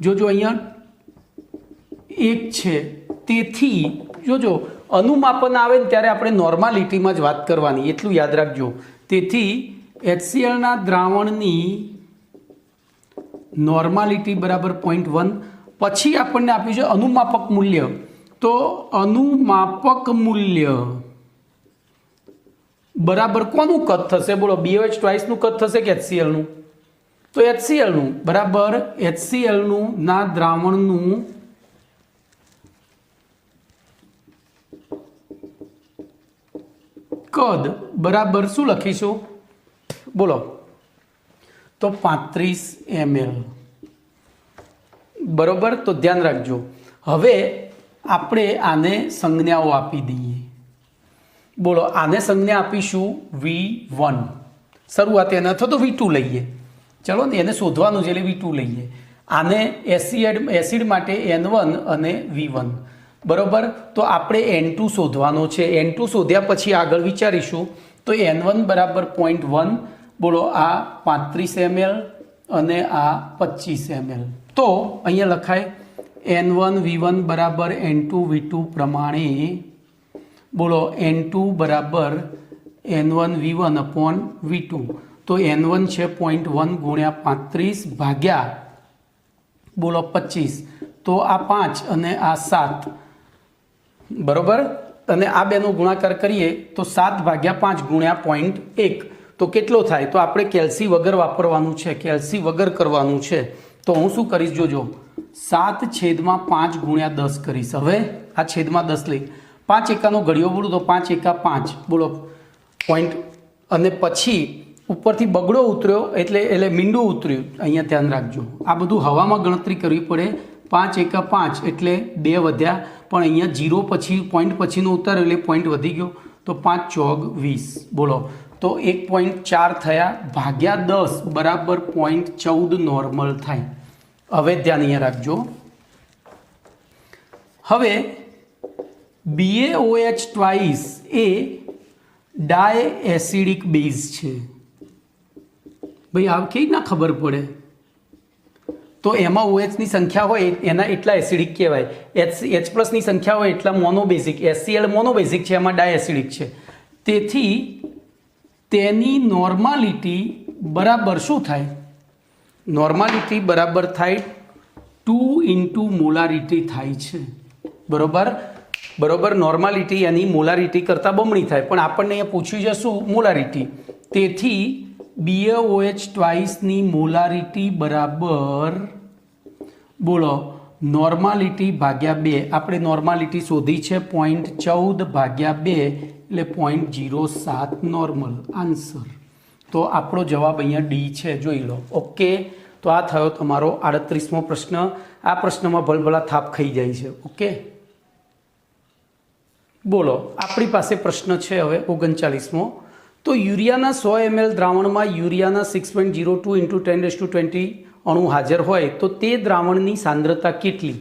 [SPEAKER 1] જોજો અહીંયા 1 છે. તેથી જોજો અનુમાપન આવે ને ત્યારે આપણે નોર્માલિટીમાં જ વાત કરવાની, એટલું યાદ રાખજો. તેથી HClના દ્રાવણની નોર્માલિટી બરાબર 0.1. પછી આપણને આપ્યું છે અનુમાપક મૂલ્ય. તો અનુમાપક મૂલ્ય બરાબર કોનું કદ થશે? બોલો, BaOH કદ થશે કે HClનું? તો HClનું બરાબર HClનું ના દ્રાવણનું કદ બરાબર શું લખીશું? બોલો, તો 35 ml. બરોબર, તો ધ્યાન રાખજો. હવે આપણે આને સંજ્ઞાઓ આપી દઈએ. બોલો, આને સંજ્ઞા આપીશું V1. શરૂઆત એને અથવા તો V2 લઈએ. ચલો ને, એને શોધવાનું છે એટલે V2 લઈએ. આને એસિડ માટે N1 અને V1. બરોબર, તો આપણે N2 શોધવાનો છે. N2 શોધ્યા પછી આગળ વિચારીશું. તો N1 બરાબર 0.1. બોલો, આ 35 ml અને આ 25 ml. તો અહીંયા લખાય N1 V1 બરાબર N2 V2 પ્રમાણે. બોલો, N2 બરાબર N1 V1 અપોન V2. તો N1 છે 0.1 ગુણ્યા 35 ભાગ્યા બોલો 25. તો આ 5 અને આ 7. બરોબર, અને આ બેનો ગુણાકાર કરીએ તો 7 ભાગ્યા 5 ગુણ્યા 0.1. તો કેટલો થાય? તો આપણે કેલ્સી વગર વાપરવાનું છે, કેલ્સી વગર કરવાનું છે. તો હું શું કરીશ? જોજો, 7/5 ગુણ્યા 10 કરીશ. હવે આ છેદમાં 10 લઈ 5 એકાનો ઘડિયો બોલું તો 5 એકા 5. બોલો, પોઈન્ટ. અને પછી ઉપરથી બગડો ઉતર્યો એટલે મીંડું ઉતર્યું. અહીંયા ધ્યાન રાખજો, આ બધું હવામાં ગણતરી કરવી પડે. 5 એકા 5 એટલે 2 વધ્યા, પણ અહીંયા 0 પછી પોઈન્ટ પછીનો ઉતાર્યો એટલે પોઈન્ટ વધી ગયો. તો 5 ચોક 20. બોલો, તો 1.4 થયા ભાગ્યા 10 બરાબર 0.14 નોર્મલ થાય. હવે ધ્યાન અહીંયા રાખજો. હવે BaOH એ ડાયએસિડિક બેઝ છે. ભાઈ આ કેવી ના ખબર પડે? તો એમાં OHની સંખ્યા હોય એના એટલા એસિડિક કહેવાય. H+ની સંખ્યા હોય એટલા મોનોબેઝિક. HCl મોનોબેઝિક છે, એમાં ડાયએસિડિક છે. તેથી તેની નોર્માલિટી બરાબર શું થાય? નોર્માલિટી બરાબર થાય 2 × મોલારિટી થાય છે. બરોબર, નોર્માલિટી એની મોલારિટી કરતાં બમણી થાય, પણ આપણને અહીંયા પૂછ્યું છે શું? મોલારિટી. તેથી BaOH ની મોલારિટી બરાબર બોલો નોર્માલિટી ભાગ્યા 2. આપણે નોર્માલિટી શોધી છે 0.14 ભાગ્યા 2 એટલે 0.07 નોર્મલ આન્સર. તો આપણો જવાબ અહીંયા ડી છે, જોઈ લો. ઓકે, તો આ થયો તમારો 38મો પ્રશ્ન. આ પ્રશ્નમાં ભલભલા થાપ ખાઈ જાય છે. ઓકે, બોલો, આપણી પાસે પ્રશ્ન છે હવે 39મો. તો યુરિયાના 100 ml દ્રાવણમાં યુરિયાના 6.02 × 10⁻20 અણુ હાજર હોય તો તે દ્રાવણની સાંદ્રતા કેટલી?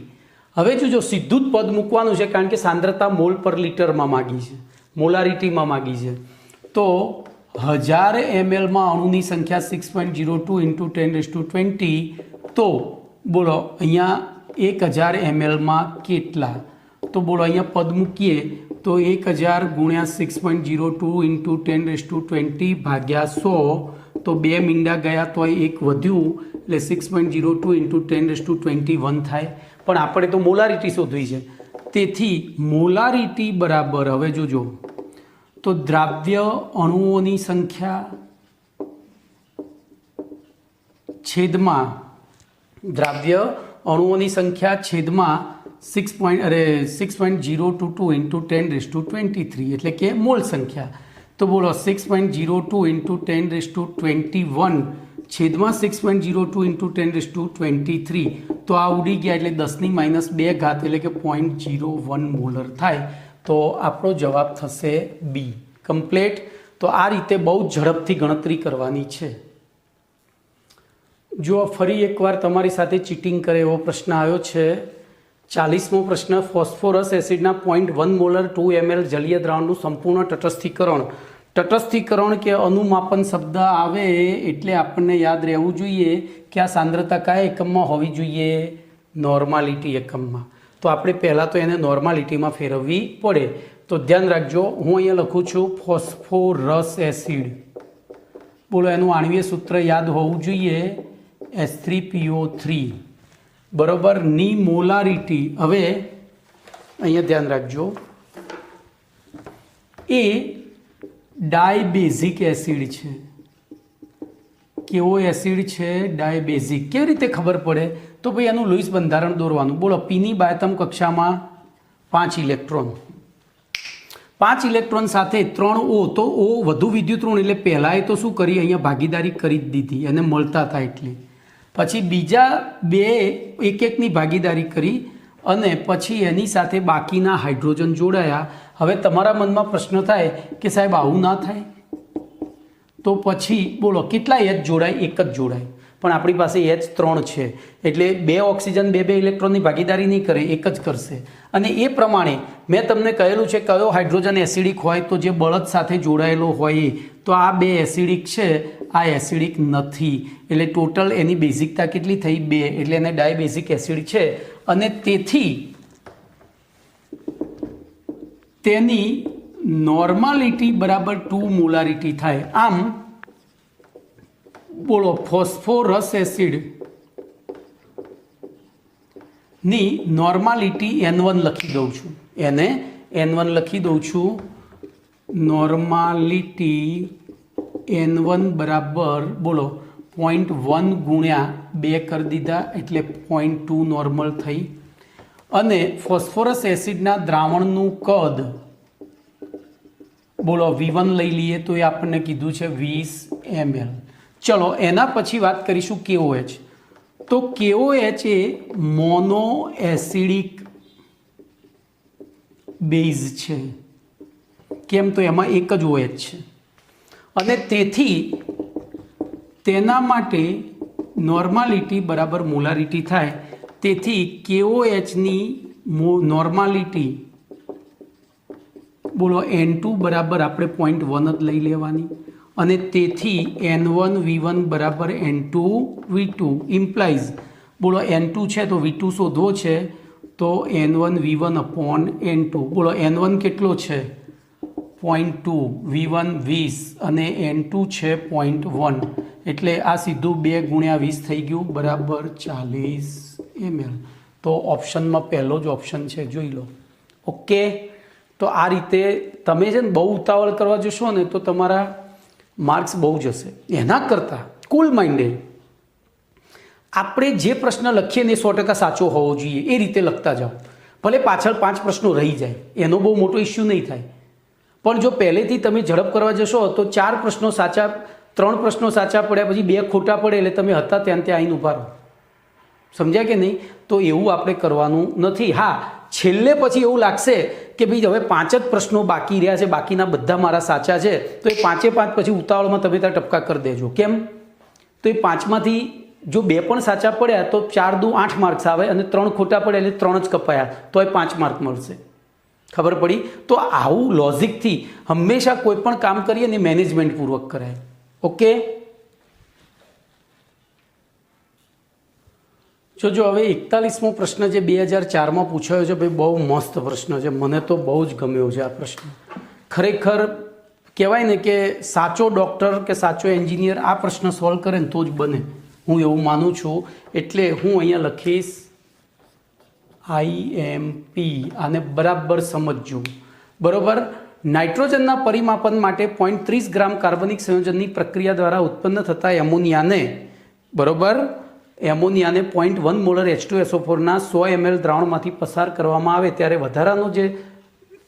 [SPEAKER 1] હવે જો સીધું જ પદ મૂકવાનું છે, કારણ કે સાંદ્રતા મોલ પર લિટરમાં માગી છે, મોલારિટીમાં માગી છે. તો 1000 mlમાં અણુની સંખ્યા 6.02 × 10⁻20, તો બોલો અહીંયા 1000 mlમાં કેટલા? તો બોલો અહીંયા પદ મૂકીએ તો 1000 × 6.02 × 10⁻20 ભાગ્યા 100, તો 2 મીંડા ગયા તો એક વધ્યું, એટલે 6.02 × 10⁻21 થાય. પણ આપણે તો મોલારિટી શોધવી છે, તેથી મોલારિટી બરાબર, હવે જોજો, તો દ્રાવ્ય અણુઓની સંખ્યા છેદમાં દ્રાવ્ય અણુઓની સંખ્યા છેદમાં 6.022 × 10⁻23, એટલે કે મોલ સંખ્યા. તો બોલો 6.02 × 10⁻21 છેદમાં 6.02 × 10⁻23, તો આ ઉડી ગયા એટલે 10⁻2 ઘાત, એટલે કે 0.01 મોલર થાય. તો આપણો જવાબ થશે બી, કમ્પ્લીટ. તો આ રીતે બહુ ઝડપથી ગણતરી કરવાની છે. જો ફરી એકવાર તમારી સાથે ચીટિંગ કરે એવો પ્રશ્ન આવ્યો છે. 40મો પ્રશ્ન, ફોસ્ફોરસ એસિડના 0.1 મોલર 2 ml જલીય દ્રાવણનું સંપૂર્ણ તટસ્થીકરણ. તટસ્થીકરણ કે અનુમાપન શબ્દ આવે એટલે આપણને યાદ રહેવું જોઈએ કે આ સાંદ્રતા કયા એકમમાં હોવી જોઈએ? નોર્માલિટી એકમમાં. તો આપણે પહેલાં તો એને નોર્માલિટીમાં ફેરવવી પડે. તો ધ્યાન રાખજો, હું અહીંયા લખું છું ફોસ્ફોરસ એસિડ. બોલો એનું આણ્વીય સૂત્ર યાદ હોવું જોઈએ, H3PO3 બરાબર ની મોલારિટી. હવે અહીંયા ધ્યાન રાખજો, એ ડાયબેઝિક એસિડ છે. કેવો એસિડ છે? ડાયબેઝિક. કેવી રીતે ખબર પડે? તો ભાઈ એનું લુઈસ બંધારણ દોરવાનું. બોલો પીની બાયતમ કક્ષામાં 5 ઇલેક્ટ્રોન, 5 ઇલેક્ટ્રોન સાથે 3 O, તો O વધુ વિદ્યુત ઋણ, એટલે પહેલાં તો શું કરી, અહીંયા ભાગીદારી કરી જ દીધી, એને મળતા હતા એટલે. પછી બીજા 2 એક-એકની ભાગીદારી કરી અને પછી એની સાથે બાકીના હાઇડ્રોજન જોડાયા. હવે તમારા મનમાં પ્રશ્ન થાય કે સાહેબ આવું ના થાય, તો પછી બોલો કેટલા H જોડાય? એક જ જોડાય. પણ આપણી પાસે H3 છે, એટલે 2 ઓક્સિજન 2 ઇલેક્ટ્રોનની ભાગીદારી નહીં કરે, એક જ કરશે. અને એ પ્રમાણે મેં તમને કહેલું છે કયો હાઇડ્રોજન એસિડિક હોય, તો જે બળદ સાથે જોડાયેલો હોય. તો આ 2 એસિડિક છે, આ એસિડિક નથી, એટલે ટોટલ એની બેઝિકતા કેટલી થઈ? 2, એટલે એને ડાયબેઝિક એસિડ છે. અને તેથી તેની નોર્માલિટી બરાબર 2 મોલારિટી થાય. આમ બોલો ફોસ્ફોરસ એસિડ ની નોર્માલિટી N1 લખી દઉં છું, એને N1 લખી દઉં છું. નોર્માલિટી N1 બરાબર બોલો 0.1 ગુણ્યા 2 કરી દીધા, એટલે 0.2 નોર્મલ થઈ. અને ફોસ્ફોરસ એસિડના દ્રાવણનું કદ બોલો V1 લઈ લઈએ તો એ આપણને કીધું છે 20 ml. ચલો એના પછી વાત કરીશું KOH. તો KOH એ મોનો એસિડિક બેઝ છે. કેમ? તો એમાં એક જ OH છે અને તેથી તેના માટે નોર્માલિટી બરાબર મોલારિટી થાય. તેથી KOHની નોર્માલિટી બોલો N2 બરાબર આપણે 0.1 જ લઈ લેવાની. અને તેથી N1 V1 બરાબર N2 V2 ઇમ્પ્લાઇઝ બોલો N2 છે તો V2 શોધવો છે, તો N1 V1 અપોન N2. બોલો N1 કેટલો છે? 0.2, V1 20 અને N2 છે 0.1, એટલે આ સીધું 2 ગુણ્યા 20 થઈ ગયું બરાબર 40 ml. તો ઓપ્શનમાં પહેલો જ ઓપ્શન છે, જોઈ લો. ઓકે, તો આ રીતે તમે છે ને બહુ ઉતાવળ કરવા જશો ને તો તમારા માર્ક્સ બહુ જશે. એના કરતાં કુલ માઇન્ડેડ આપણે જે પ્રશ્ન લખીએ ને 100% સાચો હોવો જોઈએ એ રીતે લખતા જાઓ. ભલે પાછળ 5 પ્રશ્નો રહી જાય, એનો બહુ મોટો ઇસ્યુ નહીં થાય. પણ જો પહેલેથી તમે ઝડપ કરવા જશો તો 4 પ્રશ્નો સાચા, 3 પ્રશ્નો સાચા પડ્યા પછી 2 ખોટા પડે એટલે તમે હતા ત્યાં આવીને ઊભા રહો. સમજ્યા કે નહીં? તો એવું આપણે કરવાનું નથી. હા, છેલ્લે પછી એવું લાગશે કે ભાઈ હવે 5 જ પ્રશ્નો બાકી રહ્યા છે, બાકીના બધા મારા સાચા છે, તો એ 5 પછી ઉતાવળમાં તમે ત્યાં ટપકા કરી દેજો. કેમ? તો એ 5માંથી જો 2 પણ સાચા પડ્યા તો 4 દુ 8 માર્ક્સ આવે, અને 3 ખોટા પડ્યા એટલે 3 જ કપાયા, તો એ 5 માર્ક મળશે. ખબર પડી? તો આવું લોજિકથી હંમેશા કોઈ પણ કામ કરીએ ને મેનેજમેન્ટપૂર્વક કરાય. ઓકે, જો હવે 41મો પ્રશ્ન જે 2004માં પૂછાયો છે, ભાઈ બહુ મસ્ત પ્રશ્ન છે, મને તો બહુ જ ગમ્યો છે આ પ્રશ્ન. ખરેખર કહેવાય ને કે સાચો ડૉક્ટર કે સાચો એન્જિનિયર આ પ્રશ્ન સોલ્વ કરે ને તો જ બને, હું એવું માનું છું. એટલે હું અહીંયા લખીશ IMP, આને બરાબર સમજજો. બરાબર, નાઇટ્રોજનના પરિમાપન માટે 0.30 ગ્રામ કાર્બનિક સંયોજનની પ્રક્રિયા દ્વારા ઉત્પન્ન થતા એમોનિયાને, બરાબર, એમોનિયાને 0.1 મોલર H2SO4ના 100 ml દ્રાવણમાંથી પસાર કરવામાં આવે ત્યારે વધારાનો જે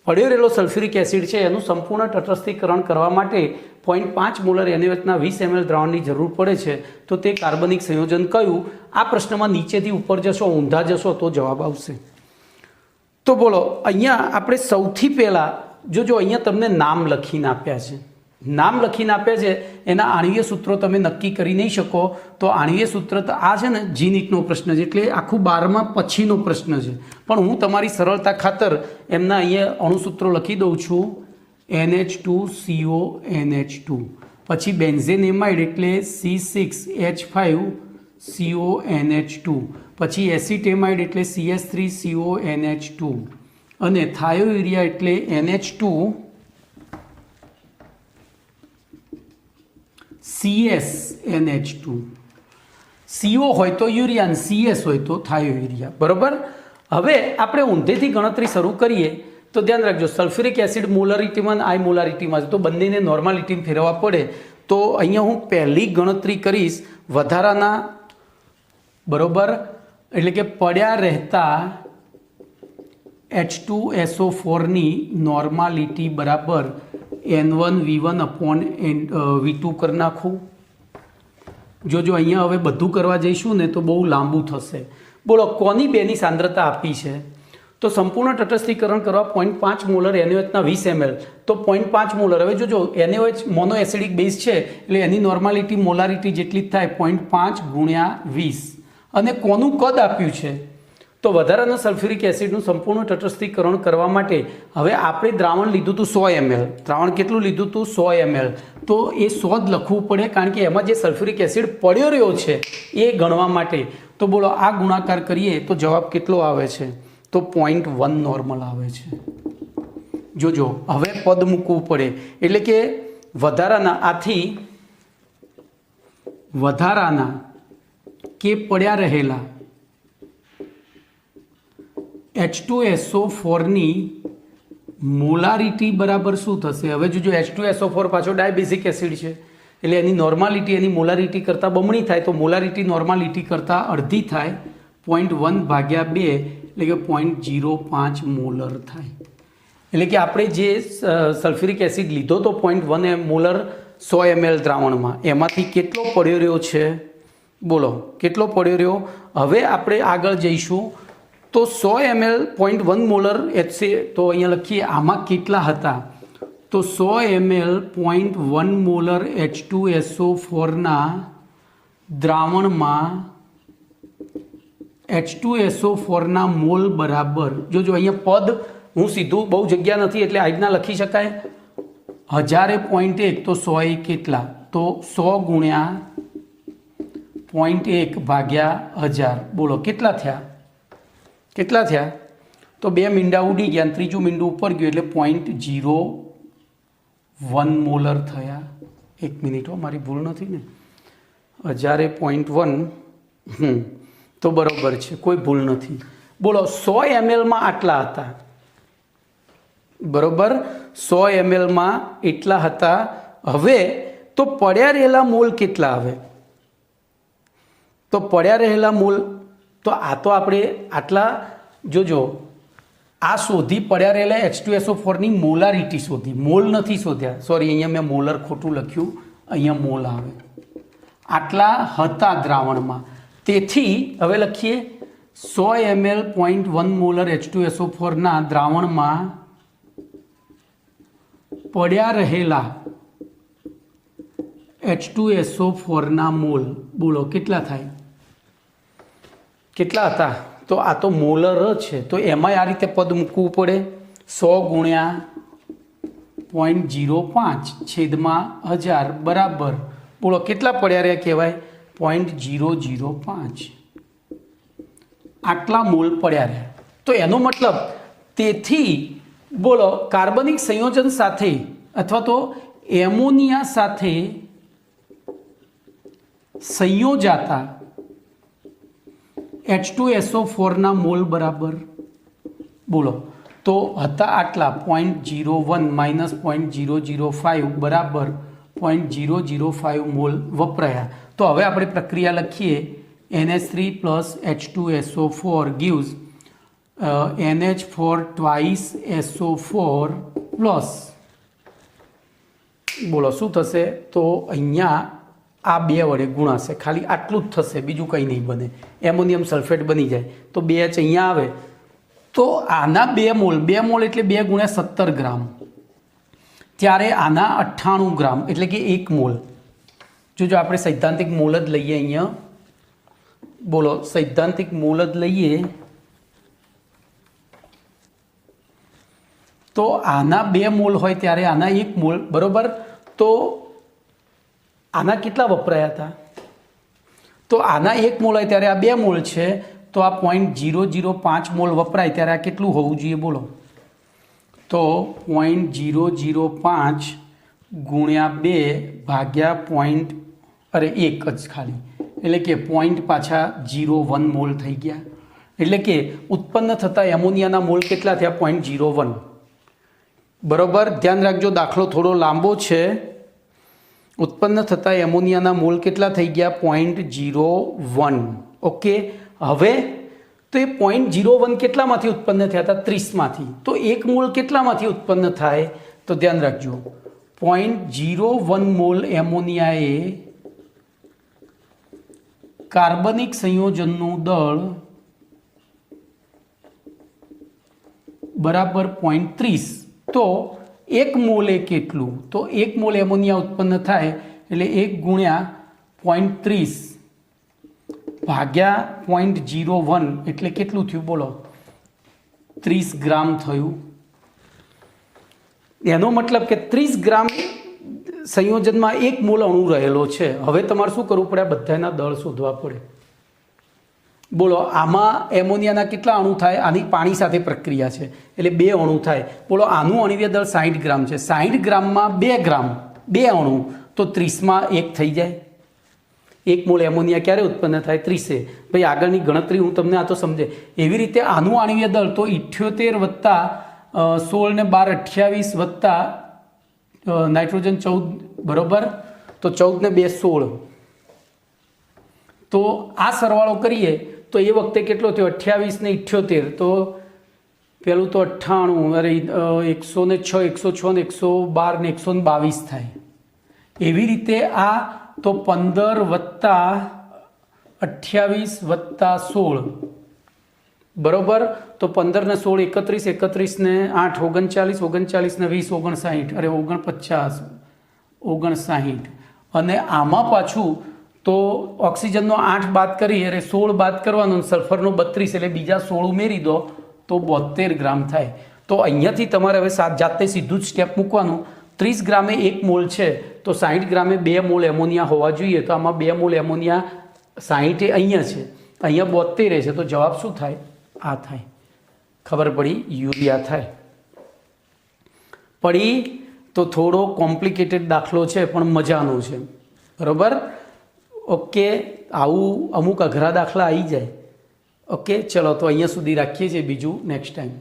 [SPEAKER 1] પડ્યો રહેલો સલ્ફ્યુરિક એસિડ છે એનું સંપૂર્ણ તટસ્થીકરણ કરવા માટે 0.5 મોલર NaOHના 20 ml દ્રાવણની જરૂર પડે છે. તો તે કાર્બનિક સંયોજન કયું? આ પ્રશ્નમાં નીચેથી ઉપર જશો, ઊંધા જશો તો જવાબ આવશે. તો બોલો, અહીંયા આપણે સૌથી પહેલાં જો અહીંયા તમને નામ લખીને આપ્યા છે, નામ લખીને આપ્યા છે, એના આણ્વીય સૂત્રો તમે નક્કી કરી નહીં શકો. તો આણ્વીય સૂત્ર તો આ છે ને G-NEET પ્રશ્ન છે, એટલે આખું 12મા પછીનો પ્રશ્ન છે, પણ હું તમારી સરળતા ખાતર એમના અહીંયા અણુસૂત્રો લખી દઉં છું. NH2CONH2, પછી બેન્ઝેનેમાઇડ એટલે C6H5CONH2, પછી એસિટેમાઇડ એટલે CS3CONH2, અને થાયોયુરિયા એટલે NH2 CSNH2. CO હોય તો યુરિયા, CS હોય તો થાયોયુરિયા. બરાબર, હવે આપણે ઊંધેથી ગણતરી શરૂ કરીએ તો ધ્યાન રાખજો, સલ્ફ્યુરિક એસિડ મોલારિટીમાં આઈ મોલારિટીમાં છે, તો બંનેને નોર્માલિટીમાં ફેરવવા પડે. તો અહીંયા હું પહેલી ગણતરી કરીશ વધારાના, બરાબર, એટલે કે પડ્યા રહેતા H2SO4ની નોર્માલિટી બરાબર N1V1/V2 કરી નાખું. જો અહીંયા હવે બધું કરવા જઈશું ને તો બહુ લાંબુ થશે. બોલો, કોની બેની સાંદ્રતા આપી છે? તો સંપૂર્ણ તટસ્થીકરણ કરવા 0.5 મોલર NaOHના 20 ml, તો 0.5 મોલર. હવે જોજો, NaOH મોનો એસિડિક બેઝ છે એટલે એની નોર્માલિટી મોલારિટી જેટલી જ થાય, 0.5 × 20. અને કોનું કદ આપ્યું છે? તો વધારાના સલ્ફ્યુરિક એસિડનું સંપૂર્ણ તટસ્થીકરણ કરવા માટે હવે આપણે દ્રાવણ લીધું હતું 100 ml. દ્રાવણ કેટલું લીધું હતું? 100 ml. તો એ 100 જ લખવું પડે, કારણ કે એમાં જે સલ્ફ્યુરિક એસિડ પડ્યો રહ્યો છે એ ગણવા માટે. તો બોલો, આ ગુણાકાર કરીએ તો જવાબ કેટલો આવે છે? તો 0.1 નોર્મલ આવે છે. જોજો, હવે પદ મૂકવું પડે, એટલે કે વધારાના કે પડ્યા રહેલા H2SO4ની મોલારિટી બરાબર શું થશે? હવે જોજો, H2SO4 પાછો ડાયબેઝિક એસિડ છે, એટલે એની નોર્માલિટી એની મોલારિટી કરતાં બમણી થાય, તો મોલારિટી નોર્માલિટી કરતાં અડધી થાય, 0.1/2 એટલે કે 0.05 મોલર થાય. એટલે કે આપણે જે સલ્ફ્યુરિક એસિડ લીધો તો 0.1 મોલર 100 ml દ્રાવણમાં, એમાંથી કેટલો પડ્યો રહ્યો છે? બોલો, કેટલો પડ્યો રહ્યો? હવે આપણે આગળ જઈશું તો 100 ml 0.1 મોલર HC, તો અહીંયા લખીએ આમાં કેટલા હતા? તો 100 ml 0.1 મોલર H2SO4ના દ્રાવણમાં H2SO4ના મોલ બરાબર, જોજો અહીંયા પદ હું સીધું, બહુ જગ્યા નથી એટલે આ રીતના લખી શકાય. 1000 0.1 તો 100 કેટલા? તો 100 × 0.1/1000. બોલો, કેટલા થયા? કેટલા થયા? તો 2 મીંડા ઉડી ગયા, ત્રીજું મીંડું ઉપર ગયું એટલે 0.01 મોલર થયા. 1 મિનિટ, મારી ભૂલ નથી ને? 1000 0.1, તો બરાબર છે, કોઈ ભૂલ નથી. બોલો, 100 mlમાં આટલા હતા, બરાબર, 100 mlમાં એટલા હતા. હવે તો પડ્યા રહેલા મોલ કેટલા આવે? તો પડ્યા રહેલા મોલ, તો આ તો આપણે આટલા, જોજો, આ શોધી પડ્યા રહેલા H2SO4ની મોલારિટી શોધી, મોલ નથી શોધ્યા, સોરી, અહીંયા મેં મોલર ખોટું લખ્યું, અહીંયા મોલ આવે. આટલા હતા દ્રાવણમાં, તેથી હવે લખીએ 100 ml 0.1 મોલર H2SO4 ના દ્રાવણમાં પડ્યા રહેલા H2SO4 ના મોલ બોલો કેટલા થાય? કેટલા હતા? તો આ તો મોલર છે, તો એમાં આ રીતે પદ મૂકવું પડે. 100 ગુણ્યા 0.05 છેદમાં 1000 બરાબર બોલો કેટલા પડ્યા રહ્યા કહેવાય? 0.005 આટલા મોલ પડ્યા રહ્યા. તો એનો મતલબ તેથી બોલો કાર્બનિક સંયોજન સાથે અથવા તો એમોનિયા સાથે સંયોજાતા H2SO4 ના મોલ બરાબર બોલો તો હતા આટલા 0.01 માઇનસ 0.005 બરાબર 0.005 મોલ વપરાયા. તો હવે આપણે પ્રક્રિયા લખીએ. NH3 plus H2SO4 gives NH4 twice SO4 plus બોલો શું થશે? તો અહીંયા આ બે વડે ગુણાશે, ખાલી આટલું જ થશે, બીજું કંઈ નહીં બને. એમોનિયમ સલ્ફેટ બની જાય તો 2H અહીંયા આવે. તો આના 2 મોલ એટલે 2 ગુણ્યા 17 ગ્રામ, ત્યારે આના 98 ગ્રામ એટલે કે 1 મોલ. જો આપણે સૈદ્ધાંતિક મોલ જ લઈએ અહીંયા, બોલો સૈદ્ધાંતિક મોલ જ લઈએ તો આના 2 મોલ હોય ત્યારે આના 1 મોલ બરોબર. તો આના કેટલા વપરાયા હતા? તો આના 1 મોલ હોય ત્યારે આ 2 મોલ છે, તો આ 0.005 મોલ વપરાય ત્યારે આ કેટલું હોવું જોઈએ બોલો? તો 0.005 ગુણ્યા 2 ભાગ્યા 1 જ ખાલી, એટલે કે પોઈન્ટ પાછા 0.1 મોલ થઈ ગયા. એટલે કે ઉત્પન્ન થતા એમોનિયાના મોલ કેટલા થયા? 0.01 બરોબર. ધ્યાન રાખજો, દાખલો થોડો લાંબો છે. ઉત્પન્ન થતા એમોનિયાના મોલ કેટલા થઈ ગયા? 0.01. ઓકે. હવે તો એ 0.01 કેટલામાંથી ઉત્પન્ન થયા હતા? 30માંથી. તો 1 મોલ કેટલામાંથી ઉત્પન્ન થાય? તો ધ્યાન રાખજો, 0.01 મોલ એમોનિયાએ કાર્બનિક સંયોજનનું દળ બરાબર 0.30. તો 1 મોલે કેટલું? તો 1 મોલ એમોનિયા ઉત્પન્ન થાય એટલે 1 ગુણ્યા 0.30 ભાગ્યા 0.01 એટલે કેટલું થયું બોલો? 30 ગ્રામ થયું. એનો મતલબ કે 30 ગ્રામ સંયોજનમાં 1 મોલ અણુ રહેલો છે. હવે તમારે શું કરવું પડે? બધાના દળ શોધવા પડે. બોલો આમાં એમોનિયાના કેટલા અણુ થાય? આની પાણી સાથે પ્રક્રિયા છે એટલે 2 અણુ થાય. બોલો આનું અણુવીય દળ 60 ગ્રામ છે. 60 ગ્રામમાં 2 ગ્રામ 2 અણુ, તો 30માં 1 થઈ જાય. 1 મોલ એમોનિયા ક્યારે ઉત્પન્ન થાય? 30. ભાઈ આગળની ગણતરી હું તમને આ તો સમજે. એવી રીતે આનું અણુવીય દળ તો 78 વત્તા 16 ને 12 28 વત્તા નાઇટ્રોજન 14 બરોબર. તો 14 ને 2 16. તો આ સરવાળો કરીએ તો એ વખતે કેટલો થયો? 28 ને 78. તો પેલું તો 98, અરે 106 106 ને 112 ને 122 થાય. એવી રીતે આ તો 15 વત્તા 28 વત્તા 16 બરોબર. તો 15 ને 16 31, 31 ને 8 39, 39 ને 20 59, અરે 49 59. અને આમાં પાછું તો ઓક્સિજનનો 8 બાદ કરી અરે 16 બાદ કરવાનો, સલ્ફરનો 32 એટલે બીજા 16 ઉમેરી દો તો 72 ગ્રામ થાય. તો અહીંયાથી તમારે હવે જાતે સીધું જ સ્ટેપ મૂકવાનું. 30 ગ્રામે 1 મોલ છે તો 60 ગ્રામે 2 મોલ એમોનિયા હોવા જોઈએ. તો આમાં 2 મોલ એમોનિયા 60 એ અહીંયા છે, અહીંયા 72 છે. તો જવાબ શું થાય? આ થાય. ખબર પડી? યુરિયા થાય. પડી તો થોડો કોમ્પ્લિકેટેડ દાખલો છે પણ મજાનો છે બરાબર. ઓકે, આવું અમુક અઘરા દાખલા આવી જાય. ઓકે, ચલો તો અહીંયા સુધી રાખીએ છીએ, બીજું નેક્સ્ટ ટાઈમ.